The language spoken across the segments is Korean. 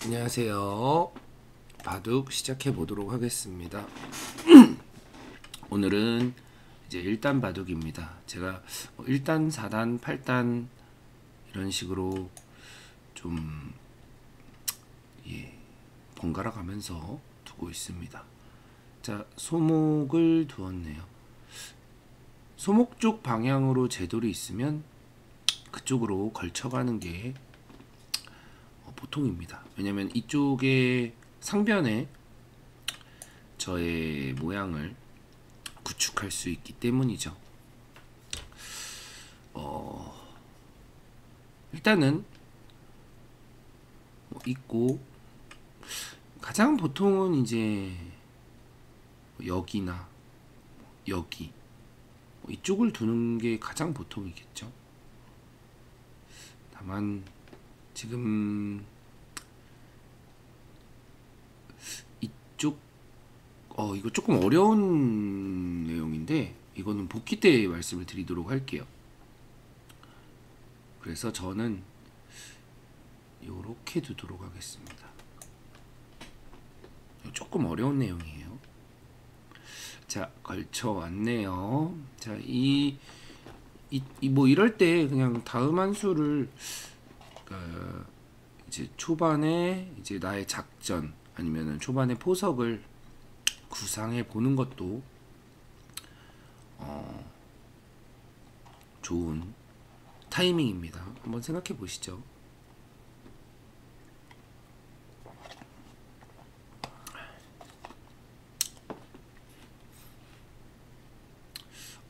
안녕하세요. 바둑 시작해 보도록 하겠습니다. 오늘은 이제 1단 바둑입니다. 제가 1단, 4단, 8단 이런 식으로 좀 번갈아 가면서 두고 있습니다. 자, 소목을 두었네요. 소목 쪽 방향으로 제돌이 있으면 그쪽으로 걸쳐가는 게 보통입니다. 왜냐면 이쪽에 상변에 저의 모양을 구축할 수 있기 때문이죠. 일단은 있고, 가장 보통은 이제 여기나 여기 이쪽을 두는 게 가장 보통이겠죠. 다만 지금 이쪽 이거 조금 어려운 내용인데 이거는 복귀 때 말씀을 드리도록 할게요. 그래서 저는 이렇게 두도록 하겠습니다. 조금 어려운 내용이에요. 자, 걸쳐 왔네요. 자, 뭐 이럴 때 그냥 다음 한 수를 이제 초반에 이제 나의 작전 아니면은 초반에 포석을 구상해 보는 것도 좋은 타이밍입니다. 한번 생각해 보시죠.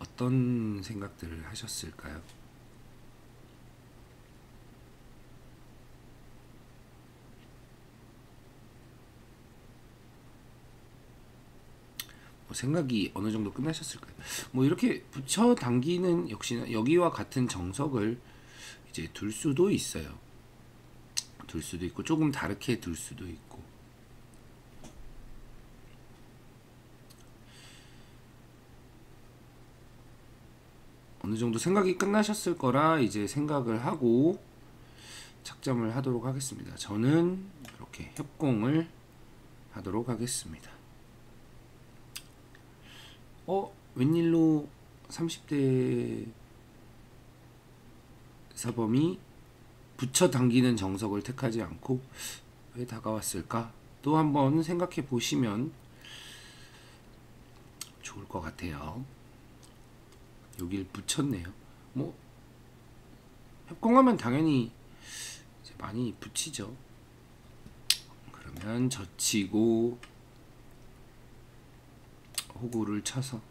어떤 생각들을 하셨을까요? 생각이 어느 정도 끝나셨을까요? 뭐 이렇게 붙여 당기는 역시나 여기와 같은 정석을 이제 둘 수도 있어요. 둘 수도 있고 조금 다르게 둘 수도 있고. 어느 정도 생각이 끝나셨을 거라 이제 생각을 하고 착점을 하도록 하겠습니다. 저는 이렇게 협공을 하도록 하겠습니다. 웬일로 30대 사범이 붙여 당기는 정석을 택하지 않고 왜 다가왔을까? 또 한번 생각해 보시면 좋을 것 같아요. 여길 붙였네요. 뭐 협공하면 당연히 이제 많이 붙이죠. 그러면 젖히고 호구를 쳐서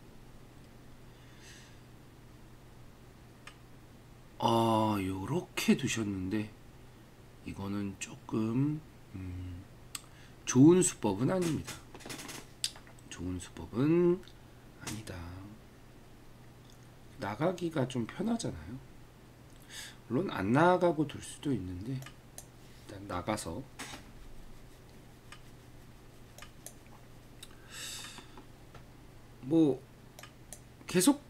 요렇게 두셨는데 이거는 조금 좋은 수법은 아닙니다. 좋은 수법은 아니다. 나가기가 좀 편하잖아요. 물론 안 나가고 둘 수도 있는데 일단 나가서 뭐 계속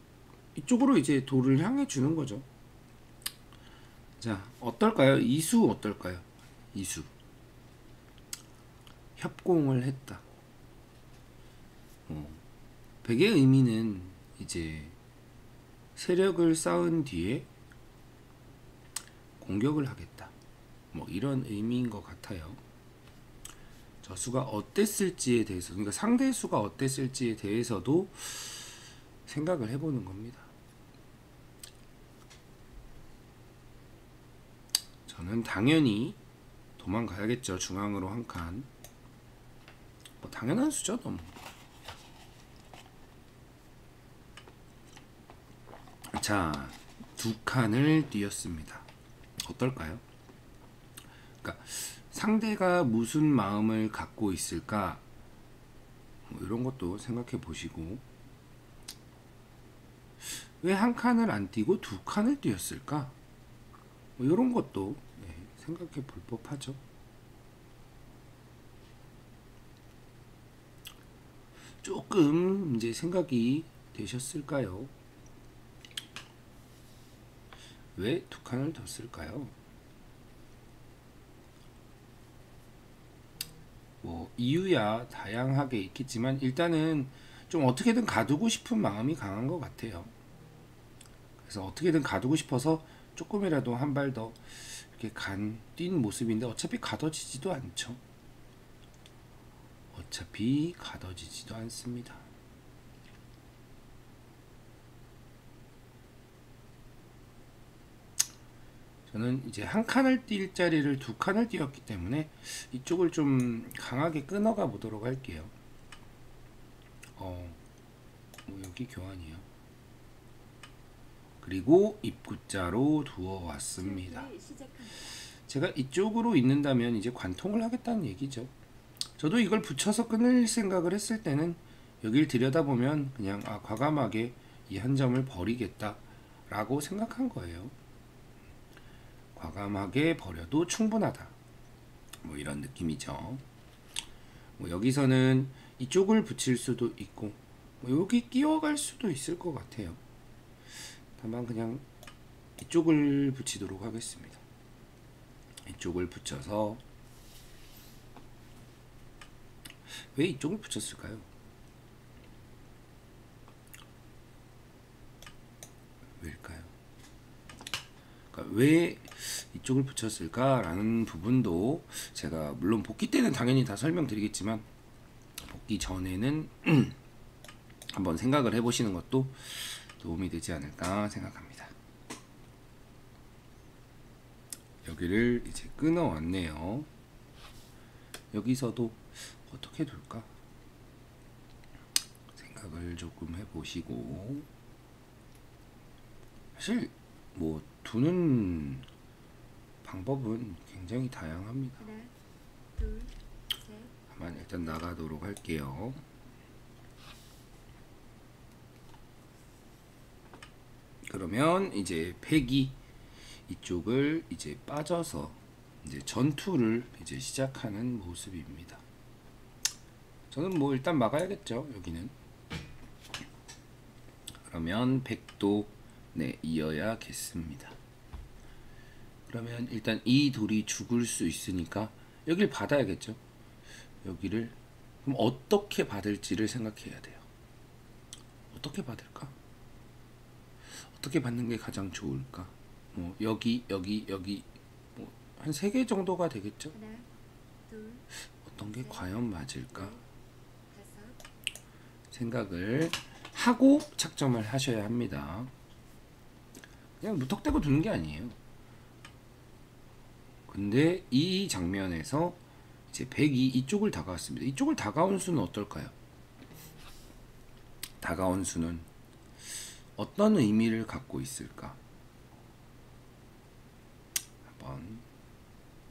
이쪽으로 이제 돌을 향해 주는 거죠. 자, 어떨까요? 이수 어떨까요? 이수 협공을 했다. 백의 의미는 이제 세력을 쌓은 뒤에 공격을 하겠다. 뭐 이런 의미인 것 같아요. 저 수가 어땠을지에 대해서, 그러니까 상대 수가 어땠을지에 대해서도 생각을 해보는 겁니다. 저는 당연히 도망가야겠죠. 중앙으로 한 칸. 뭐 당연한 수죠, 너무. 자, 두 칸을 띄었습니다. 어떨까요? 그러니까 상대가 무슨 마음을 갖고 있을까? 뭐 이런 것도 생각해 보시고, 왜 한 칸을 안 띄고 두 칸을 띄었을까? 뭐 이런 것도 생각해 볼 법하죠. 조금 이제 생각이 되셨을까요? 왜 두 칸을 뒀을까요? 뭐 이유야 다양하게 있겠지만 일단은 좀 어떻게든 가두고 싶은 마음이 강한 것 같아요. 그래서 어떻게든 가두고 싶어서 조금이라도 한 발 더 이렇게 뛴 모습인데 어차피 가둬지지도 않죠. 어차피 가둬지지도 않습니다. 저는 이제 한 칸을 뛸 자리를 두 칸을 띄었기 때문에 이쪽을 좀 강하게 끊어가 보도록 할게요. 뭐 여기 교환이요. 그리고 입구자로 두어 왔습니다. 제가 이쪽으로 있는다면 이제 관통을 하겠다는 얘기죠. 저도 이걸 붙여서 끊을 생각을 했을 때는 여길 들여다보면 그냥 과감하게 이 한 점을 버리겠다 라고 생각한 거예요. 과감하게 버려도 충분하다, 뭐 이런 느낌이죠. 뭐 여기서는 이쪽을 붙일 수도 있고 뭐 여기 끼워갈 수도 있을 것 같아요. 다만 그냥 이쪽을 붙이도록 하겠습니다. 이쪽을 붙여서, 왜 이쪽을 붙였을까요? 왜일까요? 그러니까 왜 이쪽을 붙였을까라는 부분도 제가 물론 복귀 때는 당연히 다 설명드리겠지만 복귀 전에는 한번 생각을 해보시는 것도 도움이 되지 않을까 생각합니다. 여기를 이제 끊어왔네요. 여기서도 어떻게 둘까 생각을 조금 해보시고, 사실 뭐 두는 방법은 굉장히 다양합니다. 하나, 둘, 셋. 다만 일단 나가도록 할게요. 그러면 이제 팩이 이쪽을 이제 빠져서 이제 전투를 이제 시작하는 모습입니다. 저는 뭐 일단 막아야겠죠. 여기는 그러면 팩도 이어야겠습니다. 그러면 일단 이 돌이 죽을 수 있으니까 여길 받아야겠죠. 여기를 그럼 어떻게 받을지를 생각해야 돼요. 어떻게 받을까? 어떻게 받는 게 가장 좋을까? 뭐 여기 뭐 한 3개 정도가 되겠죠. 하나, 둘, 어떤 게 과연 맞을까? 다섯. 생각을 하고 착점을 하셔야 합니다. 그냥 무턱대고 두는 게 아니에요. 근데 이 장면에서 이제 백이 이쪽을 다가왔습니다. 이쪽을 다가온 수는 어떨까요? 다가온 수는 어떤 의미를 갖고 있을까? 한번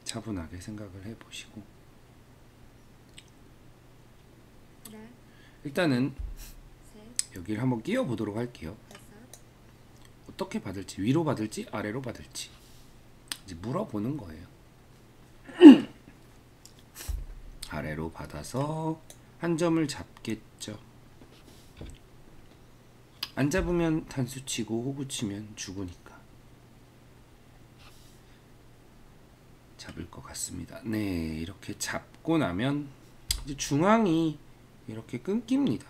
차분하게 생각을 해보시고, 하나, 일단은 셋, 여기를 한번 끼워 보도록 할게요. 다섯. 어떻게 받을지, 위로 받을지 아래로 받을지 이제 물어보는 거예요. 아래로 받아서 한 점을 잡겠죠. 안 잡으면 단수 치고 호구 치면 죽으니까 잡을 것 같습니다. 네, 이렇게 잡고 나면 이제 중앙이 이렇게 끊깁니다.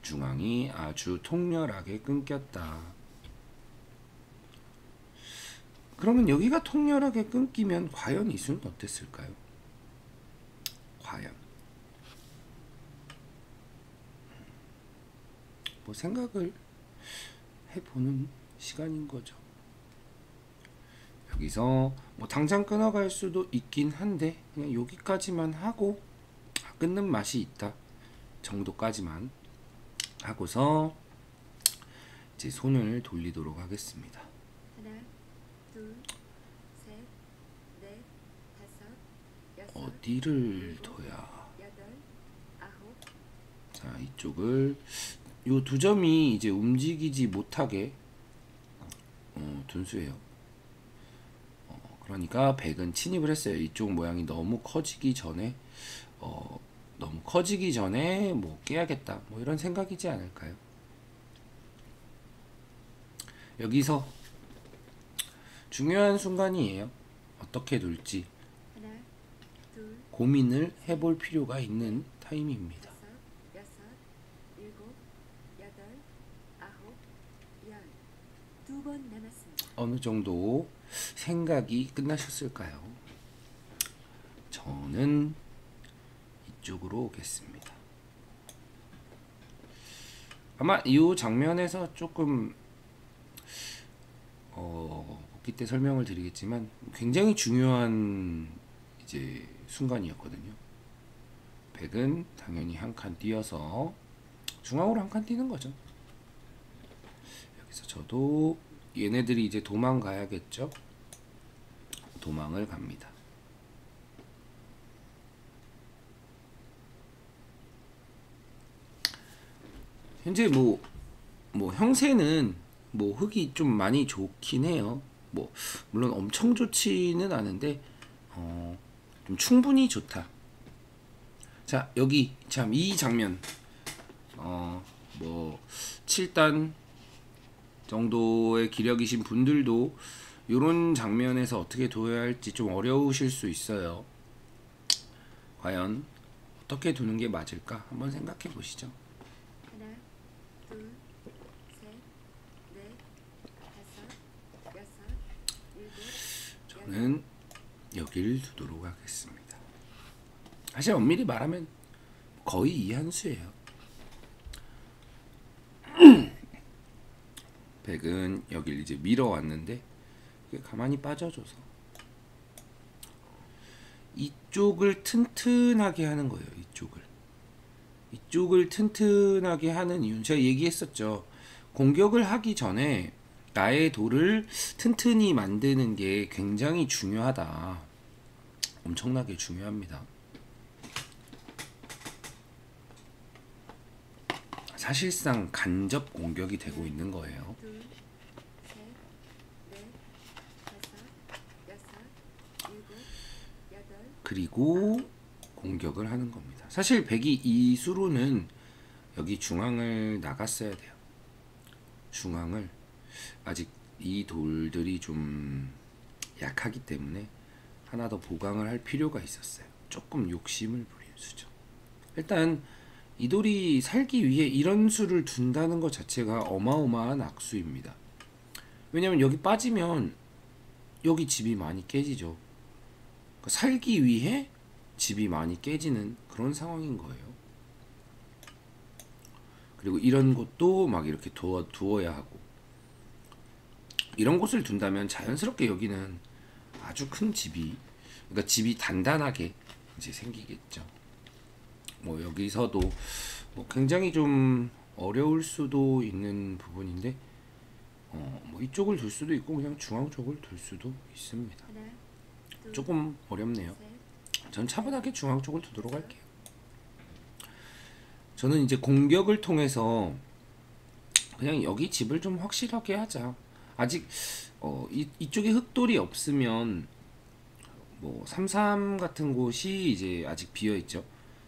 중앙이 아주 통렬하게 끊겼다. 그러면 여기가 통렬하게 끊기면 과연 이 수는 어땠을까요? 과연 뭐 생각을 해보는 시간인 거죠. 여기서 뭐 당장 끊어갈 수도 있긴 한데 그냥 여기까지만 하고 끊는 맛이 있다 정도까지만 하고서 이제 손을 돌리도록 하겠습니다. 하나, 둘, 셋, 넷, 다섯, 여섯. 어디를 둬야? 여덟, 아홉. 자, 이쪽을 요 두 점이 이제 움직이지 못하게 둔수예요. 그러니까 백은 침입을 했어요. 이쪽 모양이 너무 커지기 전에 뭐 깨야겠다 뭐 이런 생각이지 않을까요? 여기서 중요한 순간이에요. 어떻게 둘지. 하나, 둘, 고민을 해볼 필요가 있는 타임입니다. 다섯, 여섯, 일곱, 여덟, 아홉, 열. 2번 남았습니다. 어느 정도 생각이 끝나셨을까요? 저는 이쪽으로 오겠습니다. 아마 이 장면에서 조금 복귀 때 설명을 드리겠지만 굉장히 중요한 이제 순간이었거든요. 백은 당연히 한 칸 띄어서 중앙으로 한 칸 띄는 거죠. 여기서 저도 얘네들이 이제 도망가야겠죠. 도망을 갑니다. 현재 뭐 형세는 뭐 흙이 좀 많이 좋긴 해요. 뭐 물론 엄청 좋지는 않은데 좀 충분히 좋다. 자, 여기 참 이 장면 뭐 7단 정도의 기력이신 분들도 이런 장면에서 어떻게 둬야 할지 좀 어려우실 수 있어요. 과연 어떻게 두는 게 맞을까 한번 생각해 보시죠. 하나, 둘, 셋, 넷, 다섯, 여섯, 일곱, 저는 여길 두도록 하겠습니다. 사실 엄밀히 말하면 거의 이한수예요. 백은 여길 이제 밀어왔는데 가만히 빠져줘서 이쪽을 튼튼하게 하는 거예요. 이쪽을 튼튼하게 하는 이유는 제가 얘기했었죠. 공격을 하기 전에 나의 돌을 튼튼히 만드는 게 굉장히 중요하다. 엄청나게 중요합니다. 사실상 간접 공격이 되고 있는 거예요. 둘, 셋, 넷, 다섯, 여섯, 일곱, 여덟. 그리고 공격을 하는 겁니다. 사실 백이 이 수로는 여기 중앙을 나갔어야 돼요. 중앙을 아직 이 돌들이 좀 약하기 때문에 하나 더 보강을 할 필요가 있었어요. 조금 욕심을 부린 수죠. 일단 이 돌이 살기 위해 이런 수를 둔다는 것 자체가 어마어마한 악수입니다. 왜냐면 여기 빠지면 여기 집이 많이 깨지죠. 그러니까 살기 위해 집이 많이 깨지는 그런 상황인 거예요. 그리고 이런 곳도 막 이렇게 두어야 하고, 이런 곳을 둔다면 자연스럽게 여기는 아주 큰 집이, 그러니까 집이 단단하게 이제 생기겠죠. 뭐 여기서도 뭐 굉장히 좀 어려울 수도 있는 부분인데 뭐 이쪽을 둘 수도 있고 그냥 중앙 쪽을 둘 수도 있습니다. 하나, 둘, 조금 어렵네요. 셋, 전 차분하게 중앙 쪽을 두도록 할게요. 저는 이제 공격을 통해서 그냥 여기 집을 좀 확실하게 하자. 아직 이쪽에 흙돌이 없으면 뭐 33 같은 곳이 이제 아직 비어 있죠.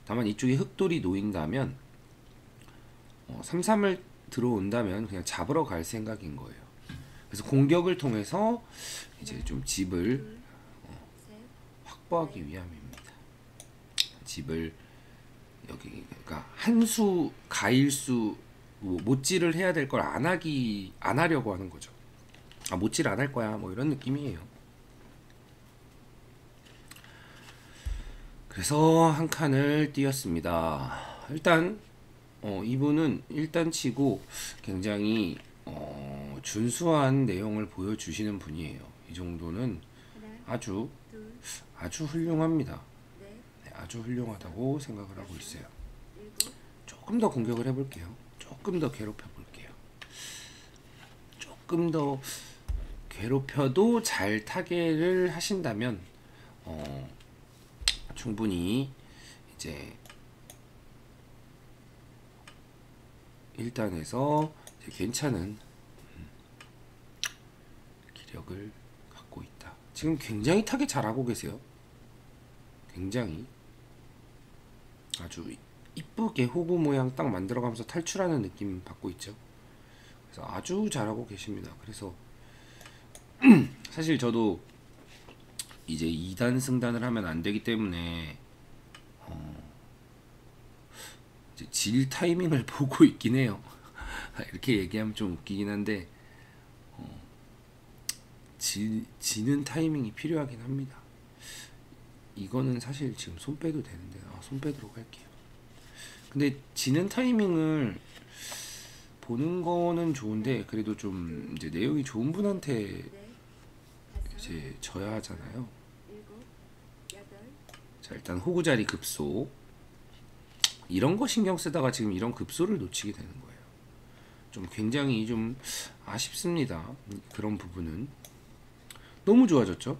다만 이쪽에 흙돌이 놓인다면 33을 들어온다면 그냥 잡으러 갈 생각인 거예요. 그래서 공격을 통해서 이제 좀 집을 둘, 셋, 확보하기 위함입니다. 집을 여기 그러니까 한수 가일수 뭐 못질을 해야 될 걸 안 하려고 하는 거죠. 아, 못질 안 할 거야 뭐 이런 느낌이에요. 그래서 한 칸을 띄었습니다. 일단 이분은 일단 치고 굉장히 준수한 내용을 보여주시는 분이에요. 이 정도는 하나, 아주 둘, 훌륭합니다. 넷, 네, 아주 훌륭하다고 생각을 하고 있어요. 일곱, 조금 더 공격을 해볼게요. 조금 더 괴롭혀 볼게요. 조금 더 괴롭혀도 잘 타겟을 하신다면 충분히 이제 1단에서 괜찮은 기력을 갖고 있다. 지금 굉장히 타겟 잘하고 계세요. 굉장히 아주 이쁘게 호구 모양 딱 만들어가면서 탈출하는 느낌 받고 있죠. 그래서 아주 잘하고 계십니다. 그래서 사실 저도 이제 2단 승단을 하면 안 되기 때문에 이제 질 타이밍을 보고 있긴 해요. 이렇게 얘기하면 좀 웃기긴 한데 지는 타이밍이 필요하긴 합니다. 이거는 사실 지금 손 빼도 되는데 손 빼도록 할게요. 근데 지는 타이밍을 보는 거는 좋은데 그래도 좀 이제 내용이 좋은 분한테 네, 이제 져야 하잖아요. 7, 8, 자, 일단 호구자리 급소 이런 거 신경 쓰다가 지금 이런 급소를 놓치게 되는 거예요. 좀 굉장히 좀 아쉽습니다. 그런 부분은 너무 좋아졌죠.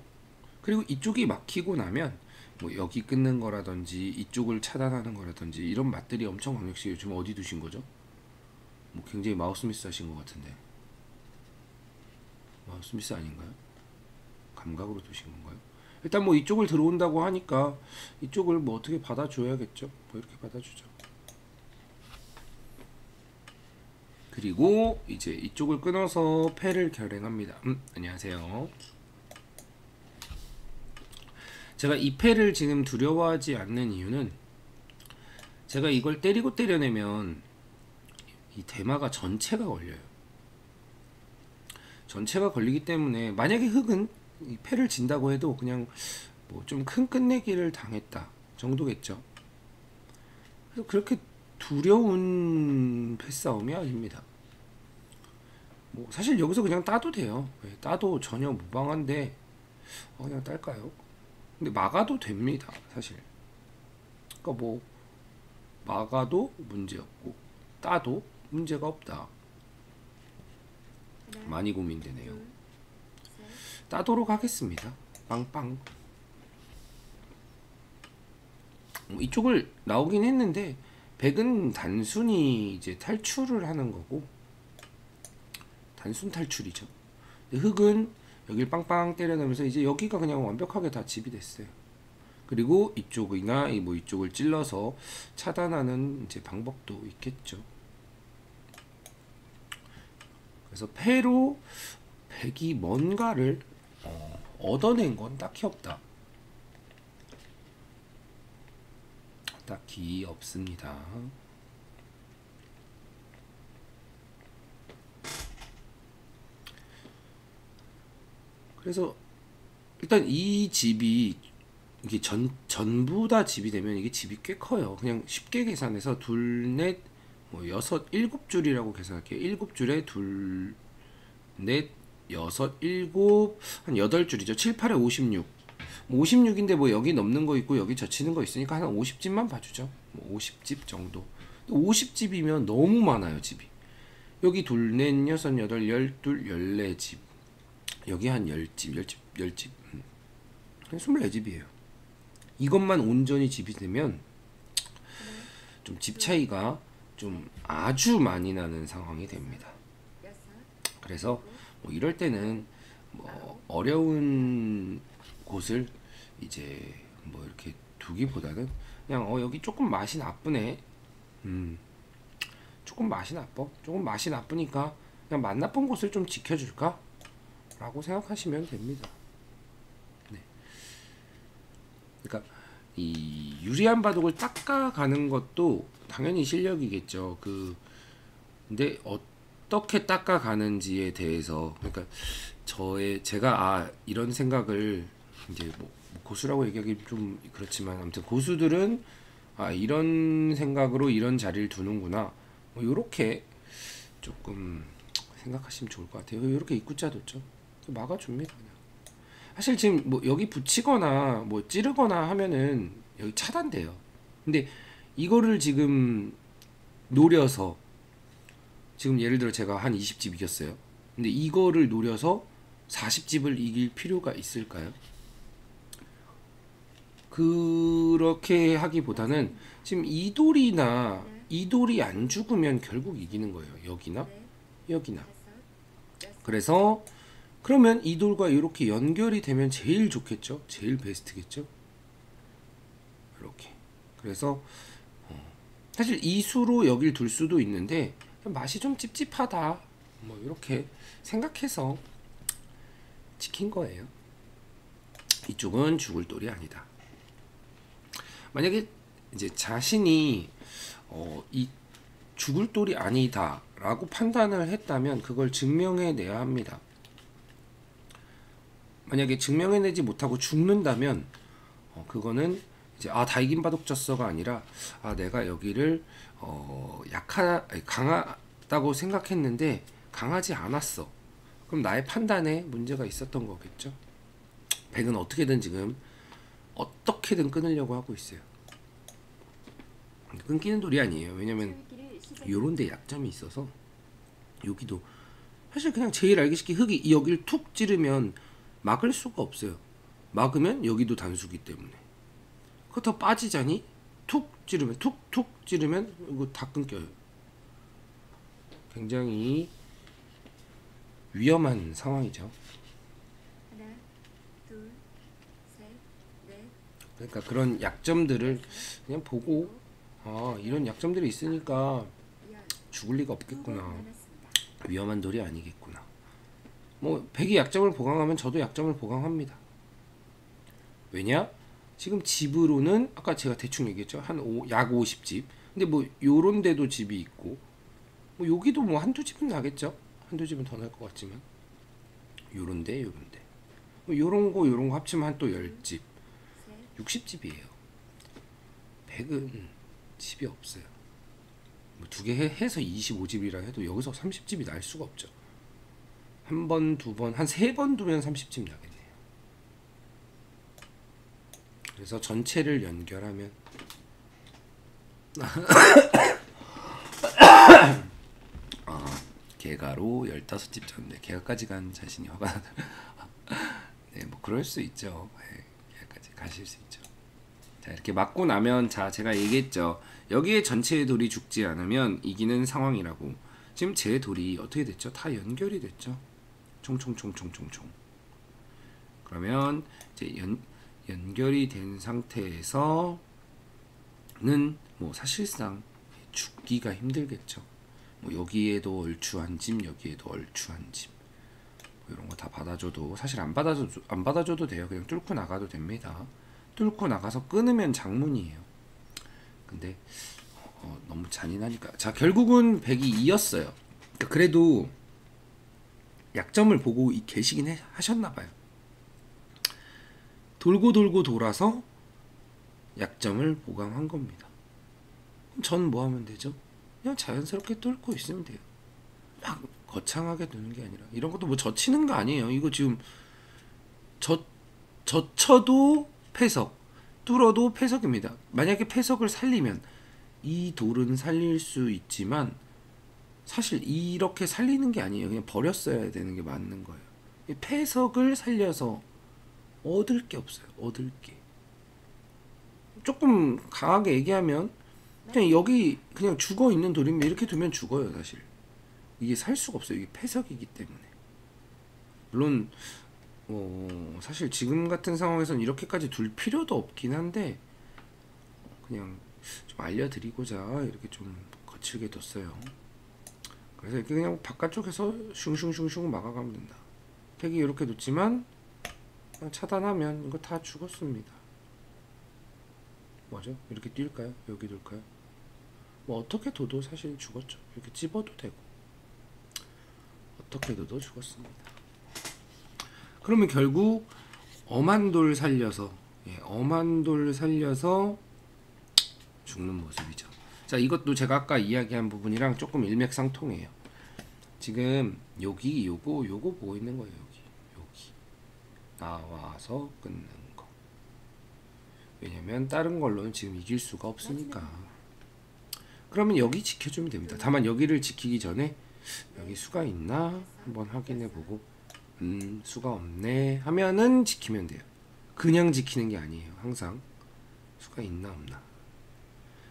그리고 이쪽이 막히고 나면 뭐 여기 끊는 거라든지 이쪽을 차단하는 거라든지 이런 맛들이 엄청 강력시. 요즘 어디 두신 거죠? 뭐 굉장히 마우스미스 하신 것 같은데 마우스미스 아닌가요? 감각으로 두신 건가요? 일단 뭐 이쪽을 들어온다고 하니까 이쪽을 뭐 어떻게 받아줘야겠죠. 뭐 이렇게 받아주죠. 그리고 이제 이쪽을 끊어서 패를 결행합니다. 안녕하세요. 제가 이 패를 지금 두려워하지 않는 이유는 제가 이걸 때리고 때려내면 이 대마가 전체가 걸려요. 전체가 걸리기 때문에 만약에 흑은 이 패를 진다고 해도 그냥 뭐 좀 큰 끝내기를 당했다 정도겠죠. 그래서 그렇게 두려운 패싸움이 아닙니다. 뭐 사실 여기서 그냥 따도 돼요. 따도 전혀 무방한데 그냥 딸까요? 근데 막아도 됩니다, 사실. 그러니까 뭐 막아도 문제없고 따도 문제가 없다. 하나, 많이 고민되네요. 둘, 셋, 따도록 하겠습니다. 빵빵. 이쪽을 나오긴 했는데 백은 단순히 이제 탈출을 하는 거고 단순 탈출이죠. 흑은 여길 빵빵 때려내면서 이제 여기가 그냥 완벽하게 다 집이 됐어요. 그리고 이쪽이나 뭐 이쪽을 찔러서 차단하는 이제 방법도 있겠죠. 그래서 패로 백이 뭔가를 얻어낸 건 딱히 없다. 딱히 없습니다. 그래서 일단 이 집이 이게 전부 다 집이 되면 이게 집이 꽤 커요. 그냥 쉽게 계산해서 둘, 넷, 뭐 여섯, 일곱 줄이라고 계산할게요. 일곱 줄에 둘, 넷, 여섯, 일곱, 한 여덟 줄이죠. 7, 8에 56. 뭐 56인데 뭐 여기 넘는 거 있고 여기 젖히는 거 있으니까 한 50집만 봐주죠. 뭐 50집 정도. 50집이면 너무 많아요, 집이. 여기 둘, 넷, 여섯, 여덟, 열둘, 열네집. 여기 한 10집, 10집, 10집. 한 24집이에요. 이것만 온전히 집이 되면 좀 집 차이가 좀 아주 많이 나는 상황이 됩니다. 여섯, 그래서 뭐 이럴 때는 뭐 어려운 곳을 이제 뭐 이렇게 두기보다는 그냥 여기 조금 맛이 나쁘네. 조금 맛이 나빠. 조금 맛이 나쁘니까 그냥 맛 나쁜 곳을 좀 지켜줄까? 라고 생각하시면 됩니다. 네. 그러니까 이 유리한 바둑을 닦아가는 것도 당연히 실력이겠죠. 근데 어떻게 닦아가는지에 대해서 그러니까 제가 이런 생각을 이제 뭐 고수라고 얘기하기 좀 그렇지만 아무튼 고수들은 이런 생각으로 이런 자리를 두는구나. 뭐 요렇게 조금 생각하시면 좋을 것 같아요. 이렇게 입구자 뒀죠. 막아줍니다. 그냥. 사실 지금 뭐 여기 붙이거나 뭐 찌르거나 하면은 여기 차단돼요. 근데 이거를 지금 노려서 지금 예를 들어 제가 한 20집 이겼어요. 근데 이거를 노려서 40집을 이길 필요가 있을까요? 그렇게 하기보다는 지금 이 돌이 안 죽으면 결국 이기는 거예요. 여기나 넷, 여기나. 다섯, 여섯, 그래서 그러면 이 돌과 이렇게 연결이 되면 제일 좋겠죠. 제일 베스트겠죠. 이렇게. 그래서 사실 이 수로 여길 둘 수도 있는데 맛이 좀 찝찝하다. 뭐 이렇게 생각해서 지킨 거예요. 이쪽은 죽을 돌이 아니다. 만약에 이제 자신이 이 죽을 돌이 아니다라고 판단을 했다면 그걸 증명해내야 합니다. 만약에 증명해내지 못하고 죽는다면 그거는 이제 다 이긴 바독졌어가 아니라 내가 여기를 강하다고 생각했는데 강하지 않았어. 그럼 나의 판단에 문제가 있었던 거겠죠. 백은 어떻게든 지금 어떻게든 끊으려고 하고 있어요. 끊기는 돌이 아니에요. 왜냐면 요런 데 약점이 있어서 여기도 사실 그냥 제일 알기 쉽게 흙이 여기를 툭 찌르면 막을 수가 없어요. 막으면 여기도 단수기 때문에. 그거 더 빠지자니 툭 찌르면 툭툭 찌르면 이거 다 끊겨요. 굉장히 위험한 상황이죠. 하나, 둘, 셋, 넷, 그러니까 그런 약점들을 그냥 보고 이런 약점들이 있으니까 열. 죽을 리가 두번 없겠구나. 남았습니다. 위험한 돌이 아니겠구나. 뭐 백이 약점을 보강하면 저도 약점을 보강합니다. 왜냐? 지금 집으로는 아까 제가 대충 얘기했죠. 약 50집. 근데 뭐 요런 데도 집이 있고 뭐 여기도 뭐 한두 집은 나겠죠. 한두 집은 더 날 것 같지만 요런데 뭐 요런 거 합치면 한 또 10집. 셋, 60집이에요. 백은 집이 없어요. 뭐 두 개 해서 25집이라 해도 여기서 30집이 날 수가 없죠. 한 번, 두 번, 한 세 번 두면 30집 나겠네요. 그래서 전체를 연결하면 개가로 15집 쳤는데 개가까지 간 자신이 화가 나다. 네, 뭐 그럴 수 있죠. 네, 개가까지 가실 수 있죠. 자, 이렇게 맞고 나면 제가 얘기했죠. 여기에 전체의 돌이 죽지 않으면 이기는 상황이라고. 지금 제 돌이 어떻게 됐죠? 다 연결이 됐죠. 총총총총총총. 그러면 이제 연결이 된 상태에서는 뭐 사실상 죽기가 힘들겠죠. 뭐 여기에도 얼추 한 집, 여기에도 얼추 한 집. 뭐 이런 거 다 받아줘도 사실 안 받아줘도 돼요. 그냥 뚫고 나가도 됩니다. 뚫고 나가서 끊으면 장문이에요. 근데 너무 잔인하니까. 자, 결국은 100이 이었어요. 그러니까 그래도 약점을 보고 계시긴 하셨나봐요. 돌고 돌고 돌아서 약점을 보강한 겁니다. 그럼 전 뭐 하면 되죠? 그냥 자연스럽게 뚫고 있으면 돼요. 막 거창하게 두는 게 아니라. 이런 것도 뭐 젖히는 거 아니에요. 이거 지금 젖혀도 패석, 뚫어도 패석입니다. 만약에 패석을 살리면 이 돌은 살릴 수 있지만 사실 이렇게 살리는 게 아니에요. 그냥 버렸어야 되는 게 맞는 거예요. 패석을 살려서 얻을 게 없어요. 얻을 게. 조금 강하게 얘기하면 그냥 여기 그냥 죽어 있는 돌이면 이렇게 두면 죽어요. 사실 이게 살 수가 없어요. 이게 패석이기 때문에. 물론 사실 지금 같은 상황에서는 이렇게까지 둘 필요도 없긴 한데 그냥 좀 알려드리고자 이렇게 좀 거칠게 뒀어요. 그래서 이렇게 그냥 바깥쪽에서 슝슝슝슝 막아가면 된다. 팩이 이렇게 놓지만 차단하면 이거 다 죽었습니다. 뭐죠? 이렇게 뛸까요? 여기 둘까요? 뭐 어떻게 둬도 사실 죽었죠. 이렇게 찝어도 되고 어떻게 둬도 죽었습니다. 그러면 결국 엄한 돌 살려서 죽는 모습이죠. 자, 이것도 제가 아까 이야기한 부분이랑 조금 일맥상통해요. 지금 여기 요거 보고 있는 거예요. 여기 나와서 끊는 거. 왜냐면 다른 걸로는 지금 이길 수가 없으니까. 그러면 여기 지켜주면 됩니다. 다만 여기를 지키기 전에 여기 수가 있나 한번 확인해보고 수가 없네 하면은 지키면 돼요. 그냥 지키는 게 아니에요. 항상 수가 있나 없나.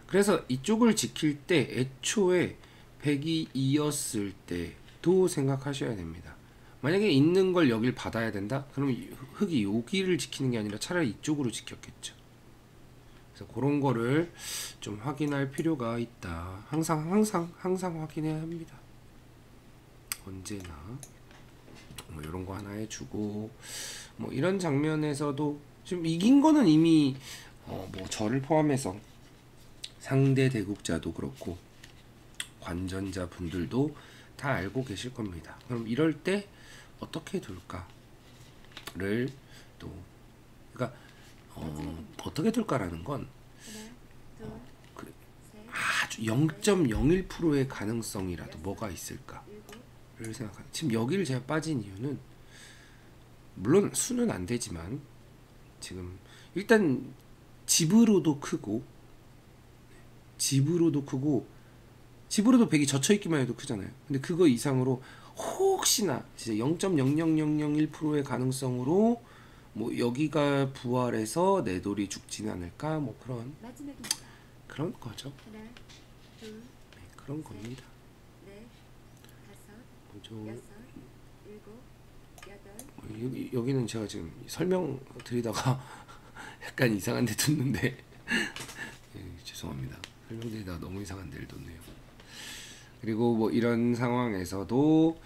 그래서 이쪽을 지킬 때 애초에 100이 이었을 때도 생각하셔야 됩니다. 만약에 있는 걸 여길 받아야 된다? 그럼 흙이 여기를 지키는 게 아니라 차라리 이쪽으로 지켰겠죠. 그래서 그런 거를 좀 확인할 필요가 있다. 항상 확인해야 합니다. 언제나 뭐 이런 거 하나 해주고 뭐 이런 장면에서도 지금 이긴 거는 이미 뭐 저를 포함해서 상대 대국자도 그렇고 관전자 분들도 다 알고 계실 겁니다. 그럼 이럴 때 어떻게 둘까를 또 그러니까 어떻게 둘까라는 건 하나, 둘, 그 셋, 아주 0.01%의 가능성이라도 뭐가 있을까를 일곱, 생각하는. 지금 여기를 제가 빠진 이유는 물론 수는 안 되지만 지금 일단 집으로도 크고 집으로도 백이 젖혀 있기만 해도 크잖아요. 근데 그거 이상으로 혹시나 진짜 0.00001%의 가능성으로 뭐 여기가 부활해서 내 돌이 죽지는 않을까 뭐 마지막입니다. 그런 거죠. 하나, 둘, 네, 그런 겁니다. 넷, 다섯, 뭐죠? 여섯, 일곱, 여덟, 여기는 제가 지금 설명 드리다가 약간 이상한 데 뒀는데 죄송합니다. 설명드리다가 너무 이상한 데를 뒀네요. 그리고 뭐 이런 상황에서도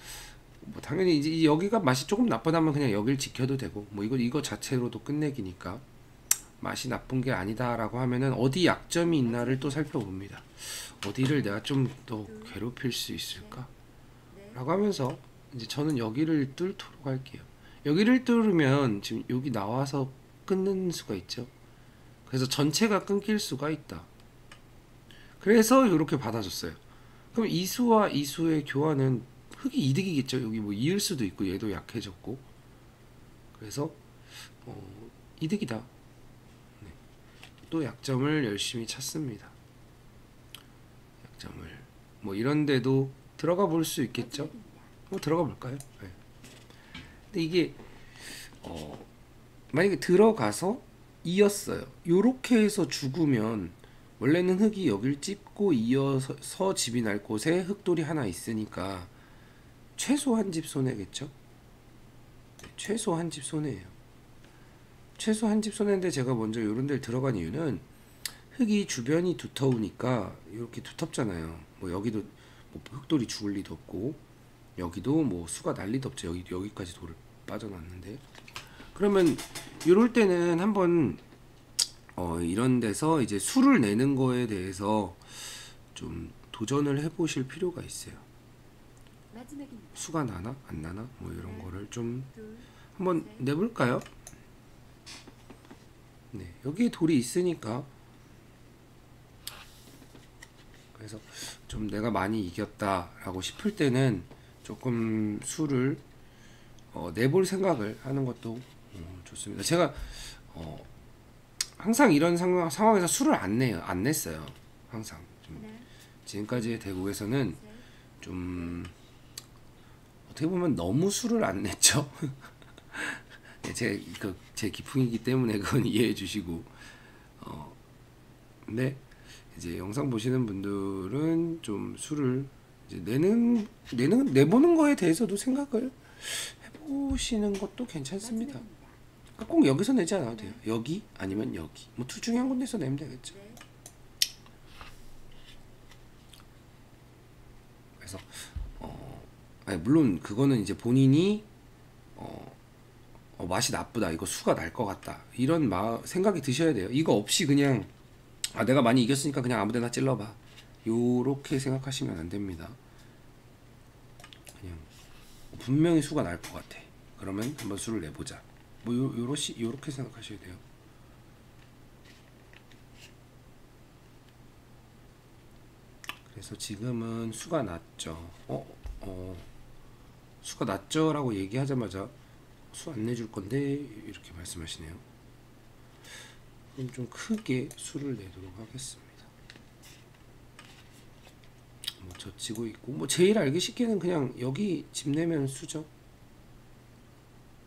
뭐 당연히 이제 여기가 맛이 조금 나쁘다면 그냥 여길 지켜도 되고 뭐 이거 자체로도 끝내기니까 맛이 나쁜 게 아니다라고 하면은 어디 약점이 있나를 또 살펴봅니다. 어디를 내가 좀 더 괴롭힐 수 있을까? 라고 하면서 이제 저는 여기를 뚫도록 할게요. 여기를 뚫으면 지금 여기 나와서 끊는 수가 있죠. 그래서 전체가 끊길 수가 있다. 그래서 이렇게 받아줬어요. 그럼 이수와 이수의 교환은 흑이 이득이겠죠. 여기 뭐 이을 수도 있고 얘도 약해졌고 그래서 이득이다. 네. 또 약점을 열심히 찾습니다. 약점을 뭐 이런데도 들어가 볼 수 있겠죠. 뭐 들어가 볼까요? 네. 근데 이게 만약에 들어가서 이었어요. 요렇게 해서 죽으면 원래는 흑이 여길 찝고 이어서 집이 날 곳에 흑돌이 하나 있으니까 최소 한 집 손해겠죠? 네, 최소 한 집 손해예요. 최소 한 집 손해인데 제가 먼저 요런 데를 들어간 이유는 흑이 주변이 두터우니까 이렇게 두텁잖아요. 뭐 여기도 뭐 흑돌이 죽을 리도 없고 여기도 뭐 수가 날 리도 없죠. 여기까지 돌을 빠져놨는데 그러면 이럴 때는 한번 이런 데서 이제 수를 내는 거에 대해서 좀 도전을 해보실 필요가 있어요. 마지막입니다. 수가 나나 안 나나 뭐 이런 거를 좀 둘, 한번 내볼까요? 네, 여기에 돌이 있으니까 그래서 좀 내가 많이 이겼다라고 싶을 때는 조금 수를 내볼 생각을 하는 것도 좋습니다. 제가 항상 이런 상황에서 수를 안 냈어요. 항상 좀 하나, 지금까지의 대국에서는 셋, 좀 어떻게 보면 너무 수를 안 냈죠. 네, 제 기풍이기 때문에 그건 이해해 주시고 근데 이제 영상 보시는 분들은 좀 수를 이제 내보는 거에 대해서도 생각을 해보시는 것도 괜찮습니다. 마지막입니다. 그러니까 꼭 여기서 내지 않아도 돼요. 여기 아니면 여기 뭐 둘 중에 한 군데서 내면 되겠죠. 넷, 그래서 아니 물론 그거는 이제 본인이 맛이 나쁘다 이거 수가 날 것 같다 이런 생각이 드셔야 돼요. 이거 없이 그냥 내가 많이 이겼으니까 그냥 아무데나 찔러봐 요렇게 생각하시면 안 됩니다. 그냥 분명히 수가 날 것 같아 그러면 한번 수를 내보자 뭐 요렇게 생각하셔야 돼요. 그래서 지금은 수가 났죠. 수가 났죠 라고 얘기하자마자 수 안 내줄 건데 이렇게 말씀하시네요. 그럼 좀 크게 수를 내도록 하겠습니다. 뭐 젖히고 있고 뭐 제일 알기 쉽게는 그냥 여기 집 내면 수죠.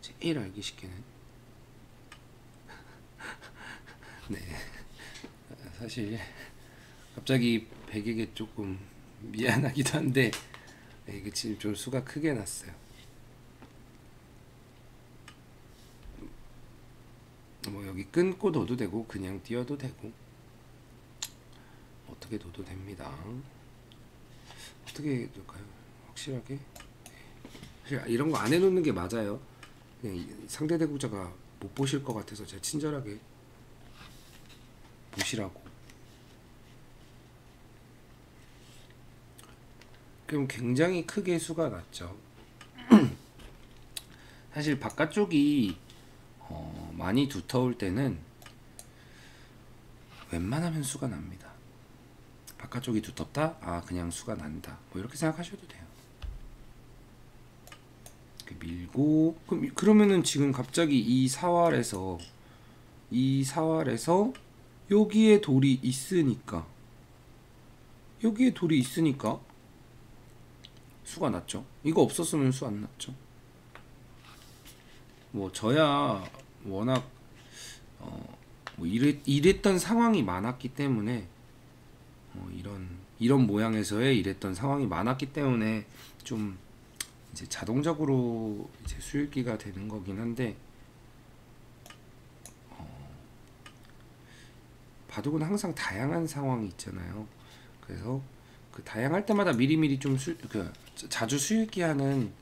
제일 알기 쉽게는 네 사실 갑자기 백에게 조금 미안하기도 한데 이게 지금 좀 수가 크게 났어요. 뭐 여기 끊고 둬도 되고 그냥 띄어도 되고 어떻게 둬도 됩니다. 어떻게 둘까요? 확실하게 사실 이런 거 안 해놓는 게 맞아요. 그냥 상대 대국자가 못 보실 것 같아서 제가 친절하게 보시라고 그럼 굉장히 크게 수가 났죠. 사실 바깥쪽이 많이 두터울 때는 웬만하면 수가 납니다. 바깥쪽이 두텁다? 아 그냥 수가 난다. 뭐 이렇게 생각하셔도 돼요. 이렇게 밀고 그러면은 지금 갑자기 이 사활에서 여기에 돌이 있으니까 수가 났죠. 이거 없었으면 수 안 났죠. 뭐 저야 워낙 뭐 이랬던 상황이 많았기 때문에 이런 모양에서의 이랬던 상황이 많았기 때문에 좀 이제 자동적으로 이제 수읽기가 되는 거긴 한데 바둑은 항상 다양한 상황이 있잖아요. 그래서 그 다양할 때마다 미리미리 좀 자주 수읽기하는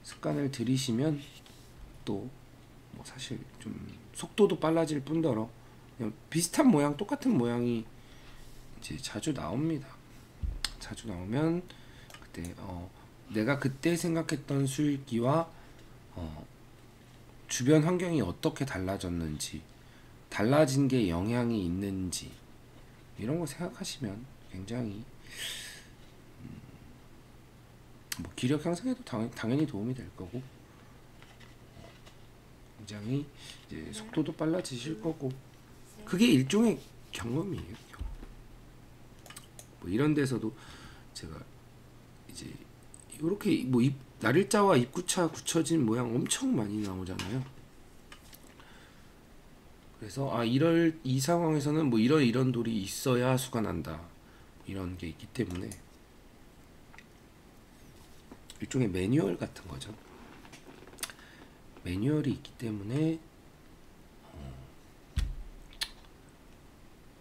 습관을 들이시면 또 뭐 사실 좀 속도도 빨라질 뿐더러 그냥 비슷한 모양, 똑같은 모양이 이제 자주 나옵니다. 자주 나오면 그때 내가 그때 생각했던 수읽기와 주변 환경이 어떻게 달라졌는지, 달라진 게 영향이 있는지 이런 거 생각하시면 굉장히 뭐 기력 향상에도 당연히 도움이 될 거고 굉장히 이제 속도도 빨라지실 거고 그게 일종의 경험이에요. 경험. 뭐 이런 데서도 제가 이제 이렇게 뭐 날일자와 입구차 굳혀진 모양 엄청 많이 나오잖아요. 그래서 이 상황에서는 뭐 이런 돌이 있어야 수가 난다. 이런 게 있기 때문에 일종의 매뉴얼 같은 거죠. 매뉴얼이 있기 때문에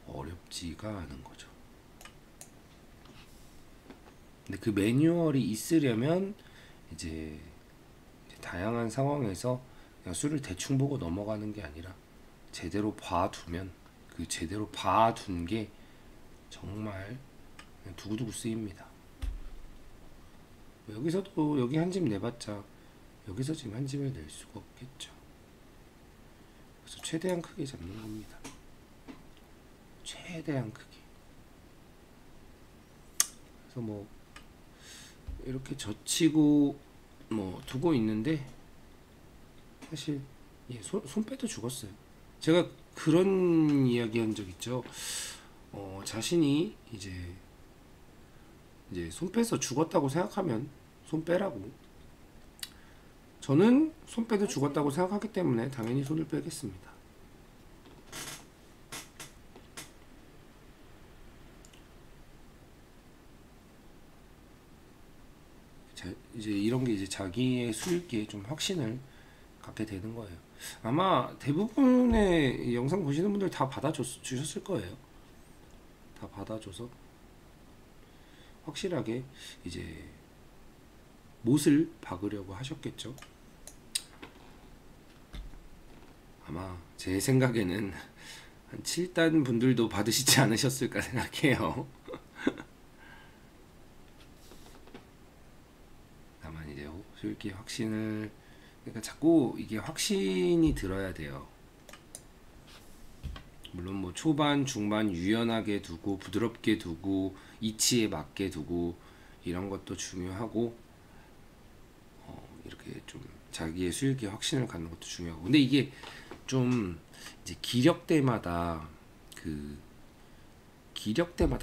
어렵지가 않은 거죠. 근데 그 매뉴얼이 있으려면 이제 다양한 상황에서 그냥 수를 대충 보고 넘어가는 게 아니라 제대로 봐두면 그 제대로 봐둔 게 정말 그냥 두고두고 쓰입니다. 여기서도 여기 한 집 내봤자 여기서 지금 한 집을 낼 수가 없겠죠. 그래서 최대한 크게 잡는 겁니다. 최대한 크게. 그래서 뭐 이렇게 젖히고 뭐 두고 있는데 사실 손빼도 죽었어요. 제가 그런 이야기 한 적 있죠. 자신이 이제 손 빼서 죽었다고 생각하면 손 빼라고. 저는 손 빼도 죽었다고 생각하기 때문에 당연히 손을 빼겠습니다. 이제 이런 게 이제 자기의 수익기에 좀 확신을 갖게 되는 거예요. 아마 대부분의 영상 보시는 분들 다 받아주셨을 거예요. 다 받아줘서 확실하게 이제 못을 박으려고 하셨겠죠. 아마 제 생각에는 한 7단 분들도 받으시지 않으셨을까 생각해요. 다만 이제 수익기 확신을 그러니까 자꾸 이게 확신이 들어야 돼요. 물론 뭐 초반, 중반 유연하게 두고 부드럽게 두고 이치에 맞게 두고 이런 것도 중요하고 이렇게 좀 자기의 수익의 확신을 갖는 것도 중요하고 근데 이게 좀 이제 기력대마다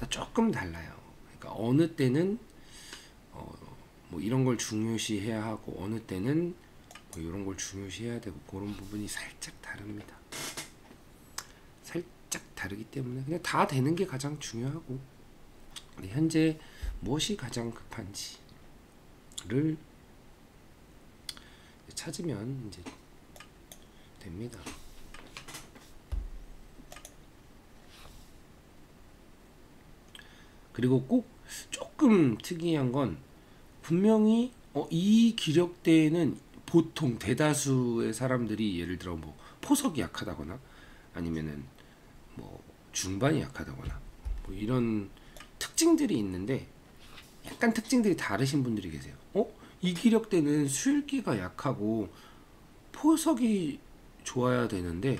조금 달라요. 그러니까 어느 때는 뭐 이런 걸 중요시해야 하고 어느 때는 뭐 이런 걸 중요시해야 되고 그런 부분이 살짝 다릅니다. 살짝 다르기 때문에 그냥 다 되는 게 가장 중요하고 현재 무엇이 가장 급한지를 찾으면 이제 됩니다. 그리고 꼭 조금 특이한 건 분명히 이 기력대에는 보통 대다수의 사람들이 예를 들어 뭐 포석이 약하다거나 아니면은 뭐 중반이 약하다거나 뭐 이런 특징들이 있는데 약간 특징들이 다르신 분들이 계세요. 이 기력대는 수일기가 약하고 포석이 좋아야 되는데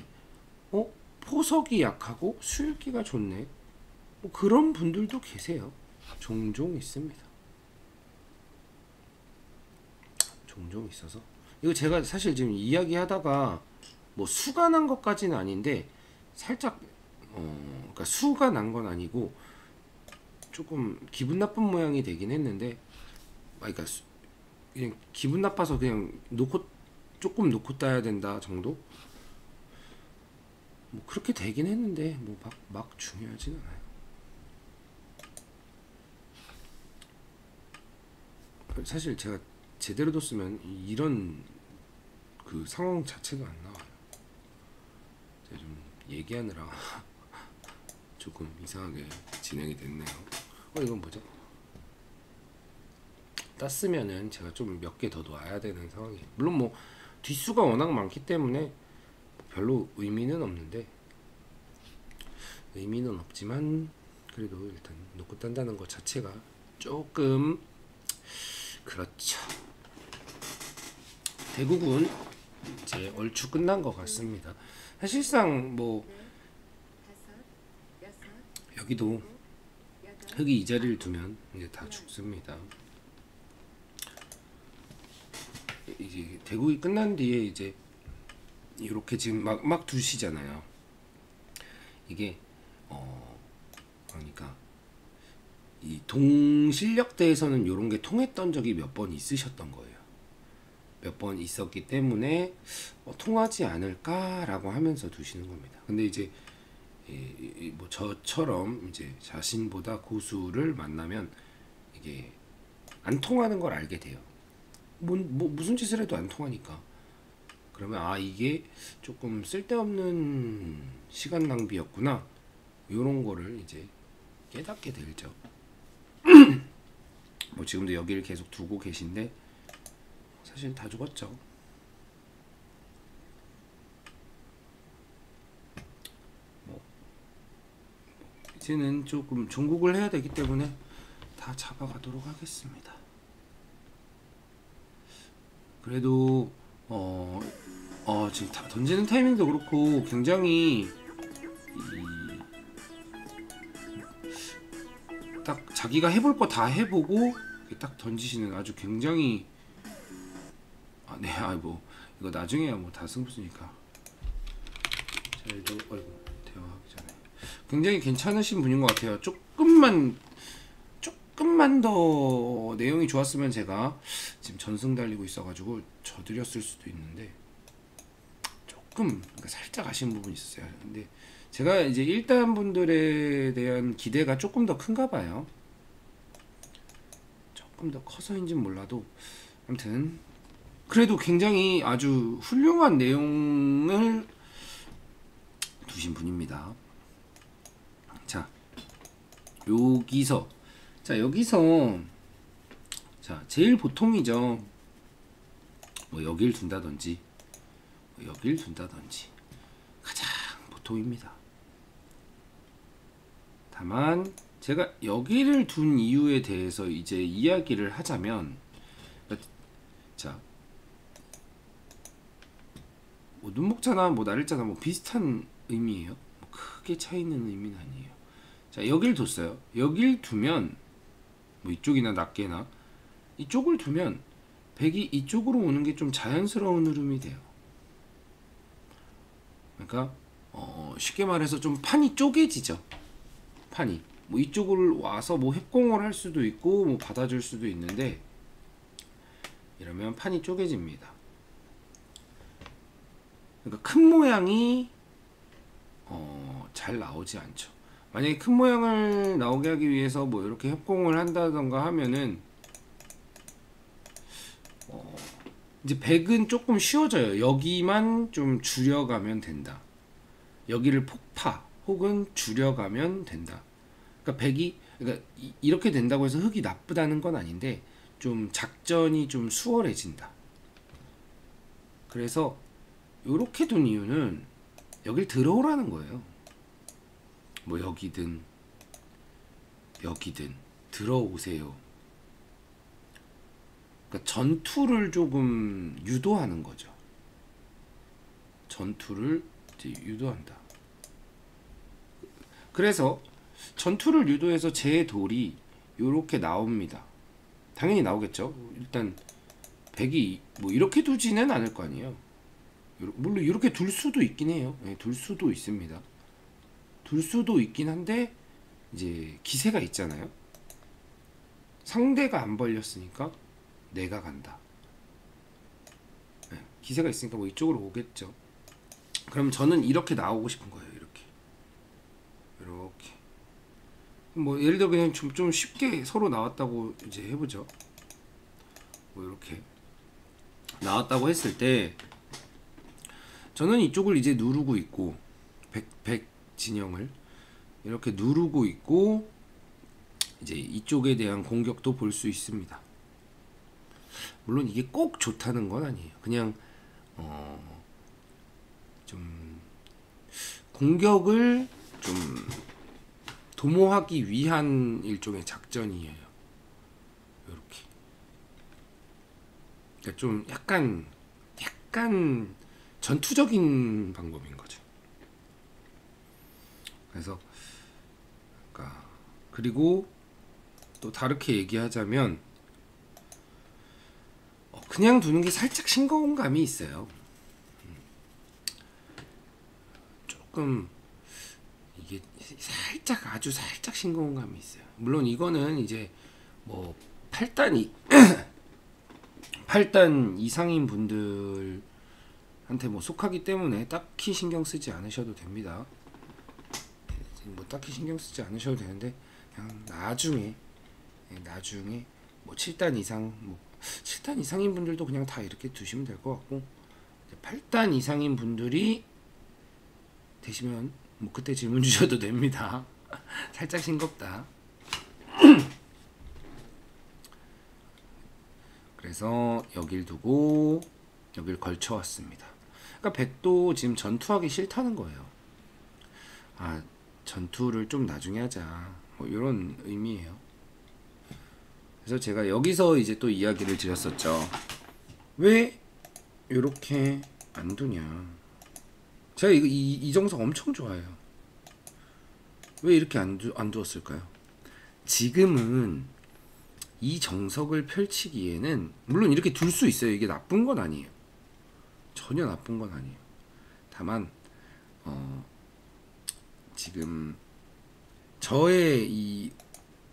포석이 약하고 수일기가 좋네. 뭐 그런 분들도 계세요. 종종 있습니다. 종종 있어서 이거 제가 사실 지금 이야기하다가 뭐 수가 난 것까지는 아닌데 살짝 그러니까 수가 난 건 아니고 조금 기분 나쁜 모양이 되긴 했는데 그러니까 그냥 기분 나빠서 그냥 조금 놓고 따야 된다 정도? 뭐 그렇게 되긴 했는데 뭐 막 중요하진 않아요. 사실 제가 제대로 뒀으면 이런 그 상황 자체가 안 나와요. 제가 좀 얘기하느라 조금 이상하게 진행이 됐네요. 이건 뭐죠? 땄으면은 제가 좀 몇 개 더 놔야 되는 상황이. 물론 뭐 뒷수가 워낙 많기 때문에 별로 의미는 없는데 의미는 없지만 그래도 일단 놓고 딴다는 것 자체가 조금 그렇죠. 대구군 이제 얼추 끝난 것 같습니다. 사실상 뭐 여기도 흙이 이 자리를 두면 이제 다 죽습니다. 이제 대국이 끝난 뒤에 이제 이렇게 지금 막 두시잖아요. 이게 그러니까 이 동실력대에서는 이런 게 통했던 적이 몇 번 있으셨던 거예요. 몇 번 있었기 때문에 통하지 않을까라고 하면서 두시는 겁니다. 근데 이제 뭐 저처럼 이제 자신보다 고수를 만나면 이게 안 통하는 걸 알게 돼요. 뭐 무슨 짓을 해도 안 통하니까. 그러면 이게 조금 쓸데없는 시간 낭비였구나. 요런 거를 이제 깨닫게 되죠. 뭐 지금도 여기를 계속 두고 계신데 사실 다 죽었죠. 이제는 조금 종국을 해야 되기 때문에 다 잡아가도록 하겠습니다. 그래도 지금 던지는 타이밍도 그렇고 굉장히 딱 자기가 해볼 거 다 해보고 딱 던지시는 아주 굉장히 뭐 이거 나중에야 뭐 다 승부수니까 잘도 대화하기 전에 굉장히 괜찮으신 분인 것 같아요. 조금만 더 내용이 좋았으면 제가 지금 전승 달리고 있어가지고 져드렸을 수도 있는데 그러니까 살짝 아쉬운 부분이 있었어요. 근데 제가 이제 1단 분들에 대한 기대가 조금 더 큰가 봐요. 조금 더 커서인지는 몰라도 아무튼 그래도 굉장히 아주 훌륭한 내용을 두신 분입니다. 자, 여기서 제일 보통이죠. 뭐 여길 둔다든지 가장 보통입니다. 다만 제가 여기를 둔 이유에 대해서 이제 이야기를 하자면 뭐 눈목자나 뭐 나를자나 뭐 비슷한 의미예요. 뭐 크게 차이 있는 의미는 아니에요. 자, 여길 뒀어요. 여길 두면 뭐 이쪽이나 낱개나 이쪽을 두면 백이 이쪽으로 오는 게 좀 자연스러운 흐름이 돼요. 그러니까 쉽게 말해서 좀 판이 쪼개지죠. 판이 뭐 이쪽으로 와서 뭐 협공을 할 수도 있고 뭐 받아줄 수도 있는데 이러면 판이 쪼개집니다. 그러니까 큰 모양이 잘 나오지 않죠. 만약에 큰 모양을 나오게 하기 위해서 뭐 이렇게 협공을 한다던가 하면은 이제 백은 조금 쉬워져요. 여기만 좀 줄여가면 된다. 여기를 폭파 혹은 줄여가면 된다. 그러니까 백이 이렇게 된다고 해서 흙이 나쁘다는 건 아닌데 좀 작전이 좀 수월해진다. 그래서 이렇게 둔 이유는 여길 들어오라는 거예요. 뭐 여기든 들어오세요. 그러니까 전투를 조금 유도하는 거죠. 전투를 이제 유도한다. 그래서 전투를 유도해서 제 돌이 요렇게 나옵니다. 당연히 나오겠죠. 일단 백이 뭐 이렇게 두지는 않을 거 아니에요. 물론 이렇게 둘 수도 있긴 해요. 네, 둘 수도 있습니다. 둘 수도 있긴 한데 이제 기세가 있잖아요. 상대가 안 벌렸으니까 내가 간다. 네, 기세가 있으니까 뭐 이쪽으로 오겠죠. 그럼 저는 이렇게 나오고 싶은 거예요. 이렇게 뭐 예를 들어 그냥 좀 쉽게 서로 나왔다고 이제 해보죠. 뭐 이렇게 나왔다고 했을 때 저는 이쪽을 이제 누르고 있고 100 진영을 이렇게 누르고 있고 이제 이쪽에 대한 공격도 볼 수 있습니다. 물론 이게 꼭 좋다는 건 아니에요. 그냥 좀 공격을 좀 도모하기 위한 일종의 작전이에요. 이렇게. 그러니까 좀 약간 전투적인 방법인 거죠. 그래서 그러니까 그리고 또 다르게 얘기하자면 그냥 두는 게 살짝 싱거운 감이 있어요. 조금 이게 살짝 아주 살짝 싱거운 감이 있어요. 물론 이거는 이제 뭐 8단 8단 이상인 분들한테 뭐 속하기 때문에 딱히 신경 쓰지 않으셔도 됩니다. 뭐 딱히 신경 쓰지 않으셔도 되는데 그냥 나중에 뭐 7단 이상 뭐 7단 이상인 분들도 그냥 다 이렇게 두시면 될 것 같고 8단 이상인 분들이 되시면 뭐 그때 질문 주셔도 됩니다. 살짝 싱겁다. 그래서 여길 두고 여길 걸쳐 왔습니다. 그러니까 백도 지금 전투하기 싫다는 거예요. 아, 전투를 좀 나중에 하자. 뭐 이런 의미예요. 그래서 제가 여기서 이제 또 이야기를 드렸었죠. 왜 이렇게 안 두냐. 제가 이 정석 엄청 좋아해요. 왜 이렇게 안 두었을까요? 지금은 이 정석을 펼치기에는 물론 이렇게 둘 수 있어요. 이게 나쁜 건 아니에요. 전혀 나쁜 건 아니에요. 다만 지금 저의 이